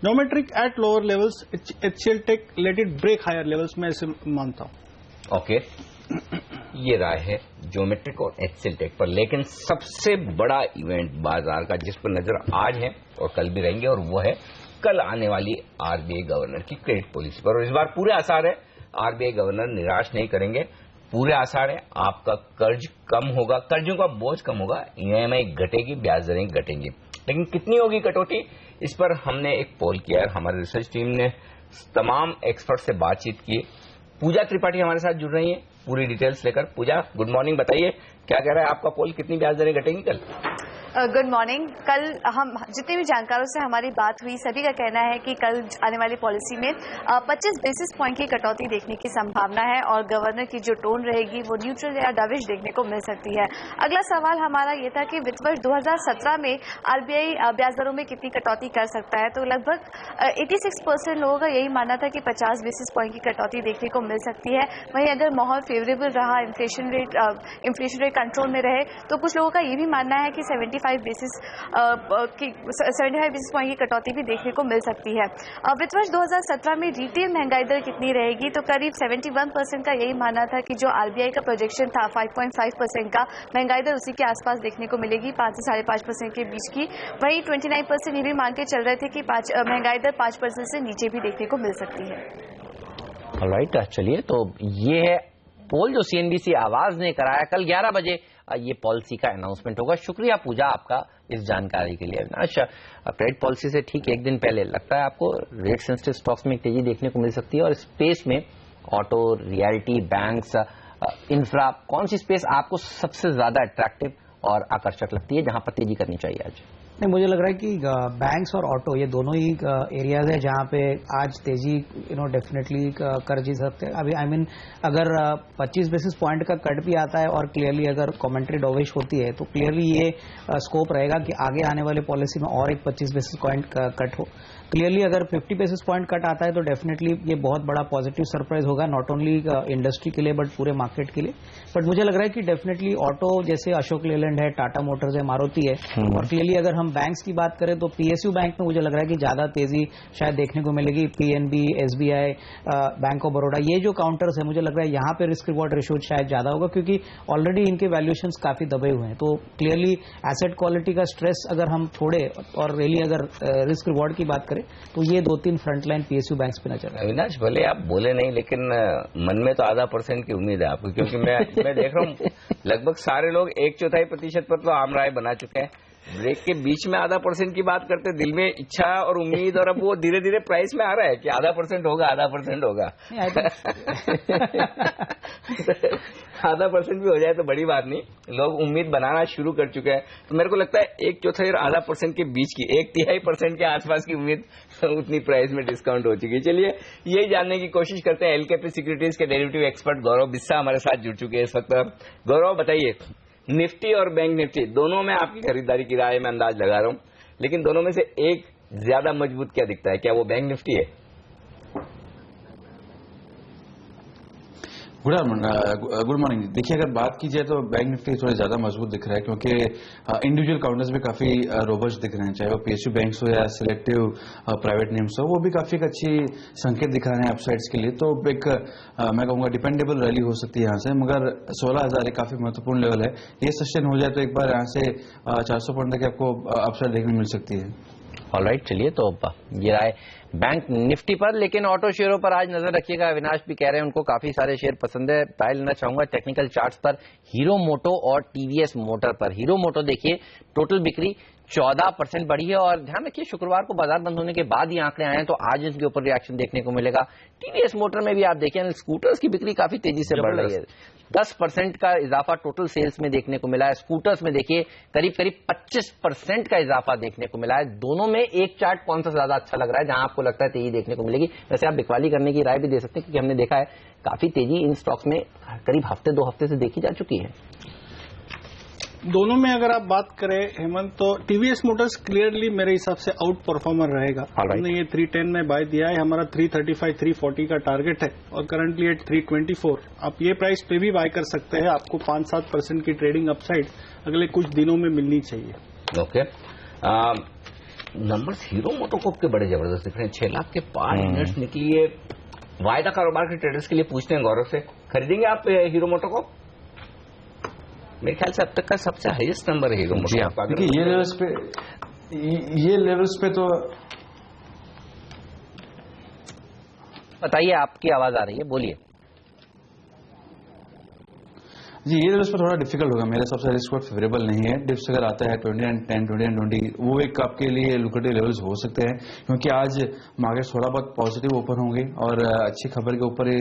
Geometric at lower levels, HCL tech let it break higher levels, मैं ऐसे मानता हूं। ओके, ये राय है ज्योमेट्रिक और HCL टेक पर। लेकिन सबसे बड़ा इवेंट बाजार का जिस पर नजर आज है और कल भी रहेंगे, और वो है कल आने वाली RBI गवर्नर की क्रेडिट पॉलिसी पर। और इस बार पूरे आसार है RBI गवर्नर निराश नहीं करेंगे, पूरे आसार है आपका कर्ज कम होगा, कर्जों का बोझ कम होगा, EMI घटेगी, ब्याज दरें घटेंगी। लेकिन कितनी होगी कटौती, इस पर हमने एक पोल किया है। हमारी रिसर्च टीम ने तमाम एक्सपर्ट से बातचीत की। पूजा त्रिपाठी हमारे साथ जुड़ रही हैं पूरी डिटेल्स लेकर। पूजा, गुड मॉर्निंग, बताइए क्या कह रहा है आपका पोल, कितनी ब्याज दरें घटेंगी कल? Good morning. कल हम जितने भी जानकारों से हमारी बात हुई, सभी का कहना है कि कल आने वाली पॉलिसी में 25 बेसिस पॉइंट की कटौती देखने की संभावना है और गवर्नर की जो टोन रहेगी वो न्यूट्रल या डविश देखने को मिल सकती है। अगला सवाल हमारा ये था कि वित्त वर्ष 2017 में RBI ब्याज दरों में कितनी कटौती कर सकता है, तो लगभग 86% लोगों का यही मानना था कि 50 बेसिस पॉइंट की कटौती देखने को मिल सकती है। वहीं अगर माहौल फेवरेबल रहा, इन्फ्लेशन रेट कंट्रोल में रहे, तो कुछ लोगों का ये भी मानना है कि 75 बेसिस पॉइंट की कटौती भी देखने को मिल सकती है। वित्त वर्ष 2017 में रिटेल महंगाई दर कितनी रहेगी, तो करीब 71% का यही मानना था कि जो RBI का प्रोजेक्शन था 5.5% का, महंगाई दर उसी के आसपास देखने को मिलेगी, 5 से 5.5% के बीच की। वहीं 29% ये भी मान के चल रहे थे कि महंगाई दर 5% से नीचे भी देखने को मिल सकती है। ऑलराइट, चलिए, तो ये है पोल जो CNBC आवाज ने कराया। कल 11 बजे ये पॉलिसी का अनाउंसमेंट होगा। शुक्रिया पूजा आपका इस जानकारी के लिए। अविनाश, क्रेडिट पॉलिसी से ठीक एक दिन पहले लगता है आपको रेट सेंसिटिव स्टॉक्स में तेजी देखने को मिल सकती है, और स्पेस में ऑटो, रियल्टी, बैंक्स, इंफ्रा, कौन सी स्पेस आपको सबसे ज्यादा अट्रैक्टिव और आकर्षक लगती है जहां पर तेजी करनी चाहिए आज? नहीं, मुझे लग रहा है कि बैंक्स और ऑटो ये दोनों ही एरियाज है जहां पे आज तेजी डेफिनेटली कर जी सकते हैं। अभी अगर 25 बेसिस पॉइंट का कट भी आता है और क्लियरली अगर कमेंट्री डोविश होती है, तो क्लियरली ये स्कोप रहेगा कि आगे आने वाले पॉलिसी में और एक 25 बेसिस पॉइंट का कट हो। क्लियरली अगर 50 बेसिस पॉइंट कट आता है तो डेफिनेटली ये बहुत बड़ा पॉजिटिव सरप्राइज होगा, नॉट ओनली इंडस्ट्री के लिए बट पूरे मार्केट के लिए। बट मुझे लग रहा है कि डेफिनेटली ऑटो जैसे अशोक लेलैंड है, टाटा मोटर्स है, मारुति है, और क्लियरली अगर हम बैंक्स की बात करें तो PSU बैंक में मुझे लग रहा है कि ज्यादा तेजी शायद देखने को मिलेगी। PNB, SBI, bank of Baroda, ये जो काउंटर्स है मुझे लग रहा है यहाँ पे रिस्क रिवॉर्ड रेशियो शायद ज्यादा होगा, क्योंकि ऑलरेडी इनके वैल्यूएशंस काफी दबे हुए हैं। तो क्लियरली एसेट क्वालिटी का स्ट्रेस अगर हम छोड़े और रियली अगर रिस्क रिवॉर्ड की बात करें तो ये 2-3 फ्रंटलाइन PSU बैंक्स पे नजर है। अविनाश, भले आप बोले नहीं, लेकिन मन में तो आधा % की उम्मीद है आपको, क्योंकि मैं देख रहा हूँ लगभग सारे लोग 1/4% पर तो आम राय बना चुके हैं। ब्रेक के बीच में आधा % की बात करते, दिल में इच्छा और उम्मीद, और अब वो धीरे धीरे प्राइस में आ रहा है कि आधा % होगा, आधा % होगा। आधा % भी हो जाए तो बड़ी बात नहीं, लोग उम्मीद बनाना शुरू कर चुके हैं। तो मेरे को लगता है 1/4 और आधा % के बीच की 1/3% के आसपास की उम्मीद उतनी प्राइस में डिस्काउंट हो चुकी है। चलिए यही जानने की कोशिश करते हैं। LKP सिक्योरिटीज के डेरिवेटिव एक्सपर्ट गौरव बिस्सा हमारे साथ जुड़ चुके हैं इस वक्त। गौरव, बताइए, निफ्टी और बैंक निफ्टी दोनों में आपकी खरीदारी की राय मैं अंदाज लगा रहा हूं, लेकिन दोनों में से एक ज्यादा मजबूत क्या दिखता है? क्या वो बैंक निफ्टी है? Good morning. देखिए, अगर बात की जाए तो बैंक निफ्टी थोड़ा ज्यादा मजबूत दिख रहा है, क्योंकि इंडिविजुअल काउंटर्स भी काफी रोबस्ट दिख रहे हैं, चाहे वो PSU बैंक्स हो या सिलेक्टिव प्राइवेट नेम्स हो, वो भी काफी एक अच्छी संकेत दिखा रहे हैं अपसाइड्स के लिए। तो एक मैं कहूंगा डिपेंडेबल रैली हो सकती है यहाँ से, मगर 16,000 एक काफी महत्वपूर्ण लेवल है। ये सस्टेन हो जाए तो एक बार यहाँ से 400 पॉइंट तक आपको अपसाइड देखने मिल सकती है। ऑलराइट, चलिए तो ये रहा है बैंक निफ्टी पर। लेकिन ऑटो शेयरों पर आज नजर रखिएगा। अविनाश भी कह रहे हैं उनको काफी सारे शेयर पसंद है। राय लेना चाहूंगा टेक्निकल चार्ट्स पर हीरो मोटो और TVS मोटर पर। हीरो मोटो देखिए, टोटल बिक्री 14% बढ़ी है, और ध्यान रखिए शुक्रवार को बाजार बंद होने के बाद ये आंकड़े आए हैं, तो आज इसके ऊपर रिएक्शन देखने को मिलेगा। TVS मोटर में भी आप देखिए स्कूटर्स की बिक्री काफी तेजी से बढ़ रही है। 10% का इजाफा टोटल सेल्स में देखने को मिला है। स्कूटर्स में देखिए करीब 25% का इजाफा देखने को मिला है। दोनों में एक चार्ट कौन सा ज्यादा अच्छा लग रहा है, जहां आपको लगता है तेजी देखने को मिलेगी? वैसे आप बिकवाली करने की राय भी दे सकते हैं, क्योंकि हमने देखा है काफी तेजी इन स्टॉक्स में करीब हफ्ते 2 हफ्ते से देखी जा चुकी है। दोनों में अगर आप बात करें हेमंत, तो TVS मोटर्स क्लियरली मेरे हिसाब से आउट परफॉर्मर रहेगा। हमने ये 310 में बाय दिया है, हमारा 335 340 का टारगेट है, और करंटली एट 324। आप ये प्राइस पे भी बाय कर सकते हैं। आपको 5-7% की ट्रेडिंग अपसाइड अगले कुछ दिनों में मिलनी चाहिए। ओके, नंबर्स हीरो मोटोकॉर्प के बड़े जबरदस्त दिख रहे हैं। 6 लाख के 5 यूनिट्स निकली है। वायदा कारोबार के ट्रेडर्स के लिए पूछते हैं गौरव से, खरीदेंगे आप हीरो मोटोकॉर्प? मेरे ख्याल से अब तक का सबसे हाईएस्ट नंबर है हीरो मोटोकॉर्प। देखिए, ये लेवल्स पे तो बताइए, आपकी आवाज आ रही है, बोलिए। जी, ये लेवल्स पर थोड़ा डिफिकल्ट होगा। मेरे सबसे रिस्क फेवरेबल नहीं है। डिप्स अगर आता है 2010, 2020, वो एक आपके लिए लुक्रेटिव लेवल्स हो सकते हैं, क्योंकि आज मार्केट थोड़ा बहुत पॉजिटिव ओपन होंगे और अच्छी खबर के ऊपर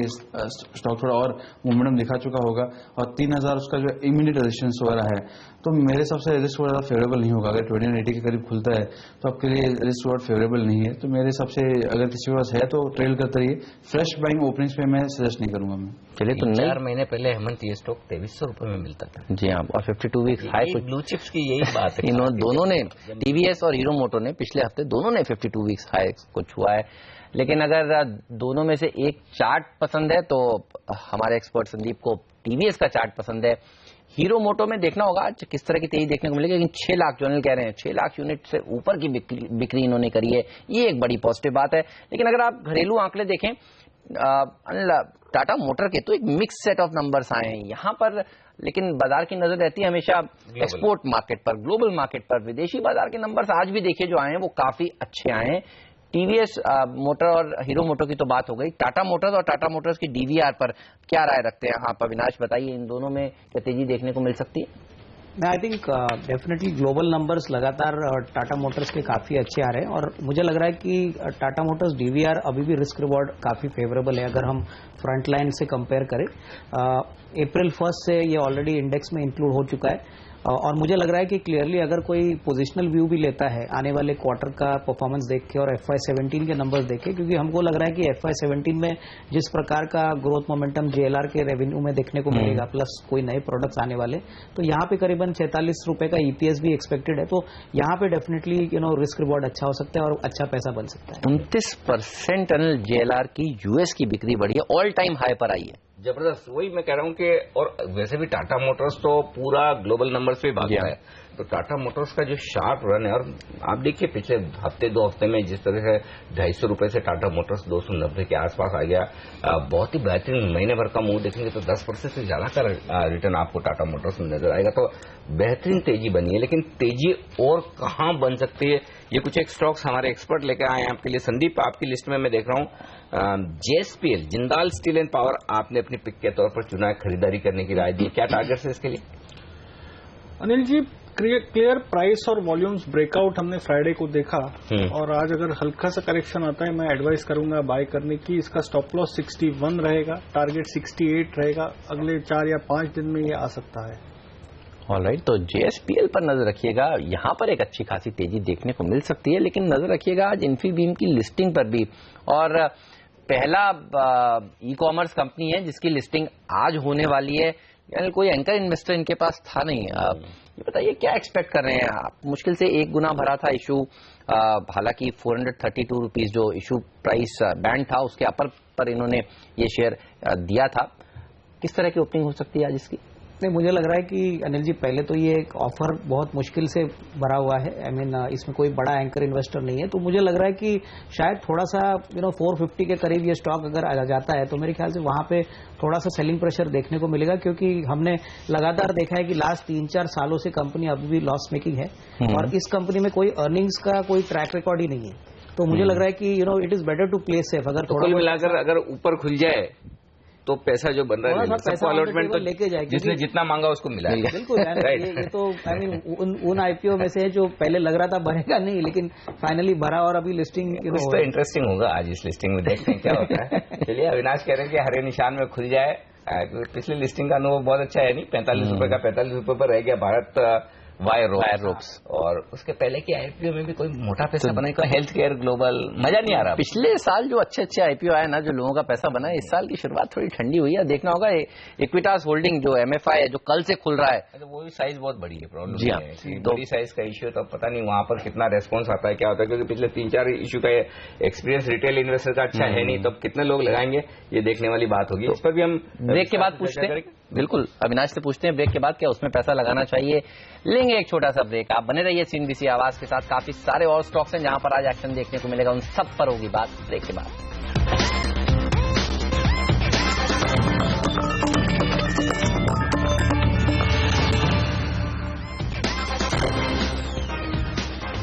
स्टॉक थोड़ा और मोमेंटम दिखा चुका होगा, और 3,000 उसका जो इमीडिएट रेजिस्टेंस वगैरह है, तो मेरे हिसाब से रिस्क वगैरह फेवरेबल नहीं होगा। अगर 2080 के करीब खुलता है तो आपके लिए रिस्क वगैरह फेवरेबल नहीं है। तो मेरे हिसाब से अगर किसी के पास है तो ट्रेल करते रहिए। फ्रेश बाइंग ओपनिंग्स पे मैं सजेस्ट नहीं करूंगा। मैं चलिए, तो 4 महीने पहले हेमंत ये स्टॉक 2300 रुपए में मिलता था। जी हाँ, और 52 वीक्स हाई ब्लू चिप्स की यही बात है। इन्होंने दोनों ने, TVS और हीरो मोटो ने पिछले हफ्ते दोनों ने 52 वीक्स हाई को छुआ है। लेकिन अगर दोनों में से एक चार्ट पसंद है तो हमारे एक्सपर्ट संदीप को TVS का चार्ट पसंद है। हीरो मोटो में देखना होगा आज किस तरह की तेजी देखने को मिलेगी। लेकिन 6 लाख जो कह रहे हैं 6 लाख यूनिट से ऊपर की बिक्री इन्होंने करी है, ये एक बड़ी पॉजिटिव बात है। लेकिन अगर आप घरेलू आंकड़े देखें टाटा मोटर के, तो एक मिक्स सेट ऑफ नंबर्स आए हैं यहाँ पर। लेकिन बाजार की नजर रहती है हमेशा एक्सपोर्ट मार्केट पर, ग्लोबल मार्केट पर। विदेशी बाजार के नंबर्स आज भी देखिए जो आए हैं वो काफी अच्छे आए हैं। TVS मोटर और हीरो मोटर की तो बात हो गई। टाटा मोटर्स और टाटा मोटर्स की DVR पर क्या राय रखते हैं आप? अविनाश बताइए, इन दोनों में क्या तेजी देखने को मिल सकती है? I think definitely global numbers लगातार टाटा मोटर्स के काफी अच्छे आ रहे हैं, और मुझे लग रहा है कि टाटा मोटर्स DVR अभी भी रिस्क रिवॉर्ड काफी फेवरेबल है अगर हम फ्रंट लाइन से कंपेयर करें। अप्रैल 1 से ये ऑलरेडी इंडेक्स में इंक्लूड हो चुका है, और मुझे लग रहा है कि क्लियरली अगर कोई पोजिशनल व्यू भी लेता है आने वाले क्वार्टर का परफॉर्मेंस देख के और FY17 के नंबर्स देख के, क्योंकि हमको लग रहा है कि FY17 में जिस प्रकार का ग्रोथ मोमेंटम JLR के रेवेन्यू में देखने को मिलेगा, प्लस कोई नए प्रोडक्ट्स आने वाले, तो यहाँ पे करीबन 46 रुपए का EPS भी एक्सपेक्टेड है। तो यहाँ पे डेफिनेटली रिस्क रिवॉर्ड अच्छा हो सकता है और अच्छा पैसा बन सकता है। 29% JLR की US की बिक्री बढ़ी है, ऑल टाइम हाई पर आई है। जबरदस्त, वही मैं कह रहा हूं कि, और वैसे भी टाटा मोटर्स तो पूरा ग्लोबल नंबर से भागता है, तो टाटा मोटर्स का जो शार्प रन है, और आप देखिए पिछले हफ्ते 2 हफ्ते में जिस तरह से 250 रुपए से टाटा मोटर्स 290 के आसपास आ गया, बहुत ही बेहतरीन महीने भर का मूव देखेंगे तो 10% से ज्यादा का रिटर्न आपको टाटा मोटर्स में नजर आएगा। तो बेहतरीन तेजी बनी है, लेकिन तेजी और कहां बन सकती है, ये कुछ एक स्टॉक्स हमारे एक्सपर्ट लेकर आए हैं आपके लिए। संदीप, आपकी लिस्ट में मैं देख रहा हूं JSPL, Jindal steel and power, आपने अपनी पिक के तौर पर चुना है, खरीदारी करने की राय दी। क्या टारगेट है इसके लिए? अनिल जी, क्लियर प्राइस और वॉल्यूम्स ब्रेकआउट हमने फ्राइडे को देखा, और आज अगर हल्का सा करेक्शन आता है मैं एडवाइस करूंगा बाय करने की। इसका स्टॉप लॉस 61 रहेगा, टारगेट 68 रहेगा। अगले 4 या 5 दिन में ये आ सकता है। ऑलराइट, तो JSPL पर नजर रखिएगा, यहां पर एक अच्छी खासी तेजी देखने को मिल सकती है। लेकिन नजर रखिएगा आज इन्फीबीम की लिस्टिंग पर भी, और पहला ई-कॉमर्स कंपनी है जिसकी लिस्टिंग आज होने वाली है। यानी कोई एंकर इन्वेस्टर इनके पास था नहीं। ये बताइए क्या एक्सपेक्ट कर रहे हैं आप? मुश्किल से 1 गुना भरा था इशू, हालांकि 432 रुपीज जो इशू प्राइस बैंड था उसके अपर पर इन्होंने ये शेयर दिया था। किस तरह की ओपनिंग हो सकती है आज इसकी? नहीं, मुझे लग रहा है कि अनिल जी पहले तो ये एक ऑफर बहुत मुश्किल से भरा हुआ है। आई मीन इसमें कोई बड़ा एंकर इन्वेस्टर नहीं है, तो मुझे लग रहा है कि शायद थोड़ा सा 450 के करीब ये स्टॉक अगर आ जाता है तो मेरे ख्याल से वहां पे थोड़ा सा सेलिंग प्रेशर देखने को मिलेगा, क्योंकि हमने लगातार देखा है कि लास्ट 3-4 सालों से कंपनी अभी भी लॉस मेकिंग है और इस कंपनी में कोई अर्निंग्स का कोई ट्रैक रिकॉर्ड ही नहीं है। तो मुझे लग रहा है कि it is better to play safe. अगर तो कुल मिलाकर अगर ऊपर खुल जाए तो पैसा जो बन रहा है पैसा अलॉटमेंट तो लेके जाए, जिसने जितना मांगा उसको मिला। बिल्कुल ये तो आई मीन उन आईपीओ में से है जो पहले लग रहा था भरेगा नहीं, लेकिन फाइनली भरा और अभी लिस्टिंग तो इंटरेस्टिंग होगा आज इस लिस्टिंग में, देखते हैं क्या होता है। चलिए, अविनाश कह रहे हैं कि हरे निशान में खुल जाए। पिछली लिस्टिंग का अनुभव बहुत अच्छा है, नहीं 45 रुपए का 45 रुपए पर रह गया भारत वायर रोप्स, और उसके पहले की आईपीओ में भी कोई मोटा पैसा बना, कोई हेल्थ केयर ग्लोबल, मजा नहीं आ रहा। पिछले साल जो अच्छे आईपीओ आए ना, जो लोगों का पैसा बना है, इस साल की शुरुआत थोड़ी ठंडी हुई है। देखना होगा इक्विटास होल्डिंग जो एमएफआई है जो कल से खुल रहा है, तो वो भी साइज बहुत बड़ी है। प्रॉब्लम जी हाँ, तो बड़ी साइज का इश्यू, तो पता नहीं वहां पर कितना रेस्पॉन्स आता है, क्या होता है, क्योंकि पिछले 3-4 इश्यू का एक्सपीरियंस रिटेल इन्वेस्टर का अच्छा है नहीं, तो कितने लोग लगाएंगे ये देखने वाली बात होगी। इस पर भी हम ब्रेक के बाद पूछते हैं, बिल्कुल अविनाश से पूछते हैं ब्रेक के बाद क्या उसमें पैसा लगाना चाहिए। लेंगे एक छोटा सा ब्रेक, आप बने रहिए सीएनबीसी आवाज के साथ। काफी सारे और स्टॉक्स हैं जहां पर आज एक्शन देखने को मिलेगा, उन सब पर होगी बात ब्रेक के बाद।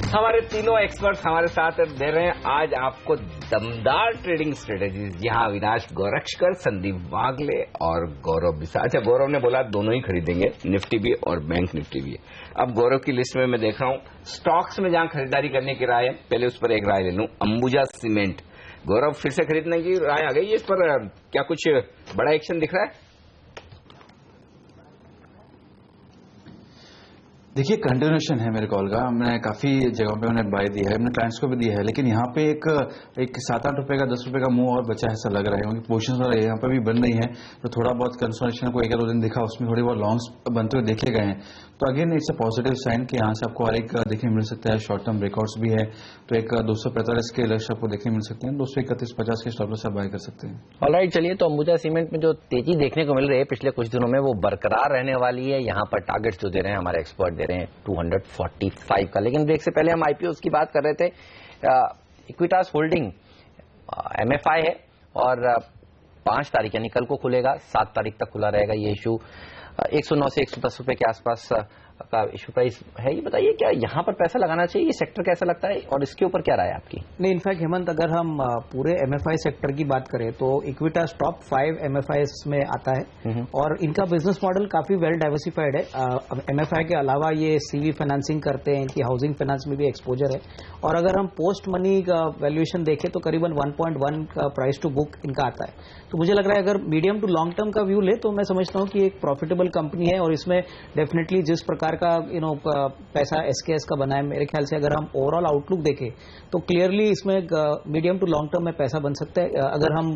हमारे तीनों एक्सपर्ट्स हमारे साथ दे रहे हैं आज आपको दमदार ट्रेडिंग स्ट्रेटेजीज। यहाँ अविनाश गोरक्षकर, संदीप वागले और गौरव बिसा। अच्छा, गौरव ने बोला दोनों ही खरीदेंगे, निफ्टी भी और बैंक निफ्टी भी। अब गौरव की लिस्ट में मैं देख रहा हूँ स्टॉक्स में जहां खरीदारी करने की राय है, पहले उस पर एक राय ले लूं। अंबुजा सीमेंट, गौरव फिर से खरीदने की राय आ गई है, इस पर क्या कुछ बड़ा एक्शन दिख रहा है? देखिए, कंटिन्यूएशन है मेरे कॉल का। हमने काफी जगहों पे मैंने बाय दिया है, हमने क्लाइंट्स को भी दिया है, लेकिन यहाँ पे एक 7-8 रुपए का 10 रुपए का मुंह और बचा ऐसा लग रहा है, क्योंकि पोजिशन यहाँ पे भी बन रही है। तो थोड़ा बहुत कंसोलिडेशन को 1-2 दिन दिखा, उसमें थोड़ी बहुत लॉन्ग्स बनते हुए देखे गए हैं। तो again it's a positive sign कि यहाँ से आपको हर एक देखने मिल सकता है। शॉर्ट टर्म ब्रेकआउट्स भी है, तो एक 245 के लक्ष्य आपको देखने मिल सकते हैं, 231-50 के स्टॉप लॉस आप बाय कर सकते हैं। ऑलराइट, चलिए तो अंबुजा सीमेंट में जो तेजी देखने को मिल रही है पिछले कुछ दिनों में, वो बरकरार रहने वाली है। यहाँ पर टारगेट्स जो दे रहे हैं हमारे एक्सपर्ट दे रहे हैं 245 का। लेकिन ब्रेक से पहले हम आईपीओ की बात कर रहे थे। इक्विटास होल्डिंग एमएफआई है और 5 तारीख यानी कल को खुलेगा, 7 तारीख तक खुला रहेगा ये इशू। 109 से 110 रुपए के आसपास का इशू प्राइस है। ये बताइए क्या यहाँ पर पैसा लगाना चाहिए? ये सेक्टर कैसा लगता है और इसके ऊपर क्या राय है आपकी? नहीं, इनफैक्ट हेमंत, अगर हम पूरे एमएफआई सेक्टर की बात करें तो इक्विटास टॉप 5 एमएफआई में आता है और इनका बिजनेस मॉडल काफी वेल डाइवर्सिफाइड है। एमएफआई के अलावा ये सीवी फाइनेंसिंग करते हैं, इनकी हाउसिंग फाइनेंस में भी एक्सपोजर है। और अगर हम पोस्ट मनी का वैल्यूएशन देखें तो करीबन 1.1 का प्राइस टू बुक इनका आता है। तो मुझे लग रहा है अगर मीडियम टू लॉन्ग टर्म का व्यू ले तो मैं समझता हूँ कि एक प्रॉफिटेबल कंपनी है और इसमें डेफिनेटली जिस प्रकार का पैसा एसकेएस का बना है, मेरे ख्याल से अगर हम ओवरऑल आउटलुक देखें तो क्लियरली इसमें मीडियम टू लॉन्ग टर्म में पैसा बन सकता है। अगर हम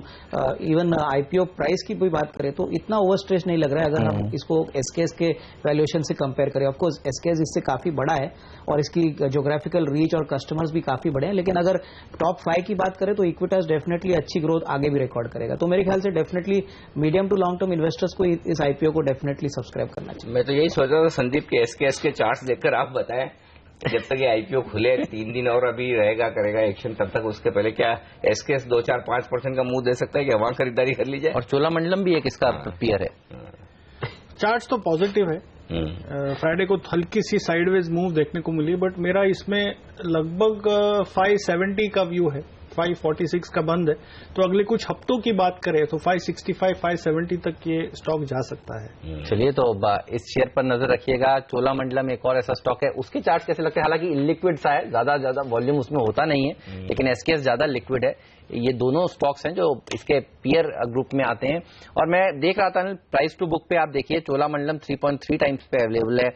इवन आईपीओ प्राइस की भी बात करें तो इतना ओवर स्ट्रेच नहीं लग रहा है अगर हम इसको एसकेएस के वैल्यूएशन से कंपेयर करें। ऑफकोर्स एसकेएस इससे काफी बड़ा है और इसकी ज्योग्राफिकल रीच और कस्टमर्स भी काफी बड़े हैं, लेकिन अगर टॉप 5 की बात करें तो इक्विटास डेफिनेटली अच्छी ग्रोथ आगे भी रिकॉर्ड करेगा। तो मेरे ख्याल से definitely medium to long term investors को इस आईपीओ को डेफिनेटली सब्सक्राइब करना चाहिए। मैं तो यही सोच रहा था संदीप के एसकेएस के चार्ट्स देखकर आप बताएं, जब तक ये आईपीओ खुले 3 दिन और अभी रहेगा करेगा एक्शन, तब तक उसके पहले क्या एसकेएस 2-4-5% का मुंह दे सकता है कि वहां खरीदारी कर ली जाए? और चोलामंडलम भी एक इसका पीयर है। चार्ट्स तो पॉजिटिव है। फ्राइडे को हल्की सी साइडवेज मूव देखने को मिली, बट मेरा इसमें लगभग 570 का व्यू है, 546 का बंद है। तो अगले कुछ हफ्तों की बात करें तो 565-570 तक ये स्टॉक जा सकता है। चलिए तो इस शेयर पर नजर रखिएगा। चोलामंडलम एक और ऐसा स्टॉक है, उसके चार्ट कैसे लगते हैं? हालांकि इलिक्विड सा है, ज्यादा वॉल्यूम उसमें होता नहीं है, लेकिन एसकेएस ज्यादा लिक्विड है। ये दोनों स्टॉक्स हैं जो इसके पीयर ग्रुप में आते हैं। और मैं देख रहा था प्राइस टू बुक पे आप देखिए, चोलामंडलम 3.3 टाइम्स पे अवेलेबल है,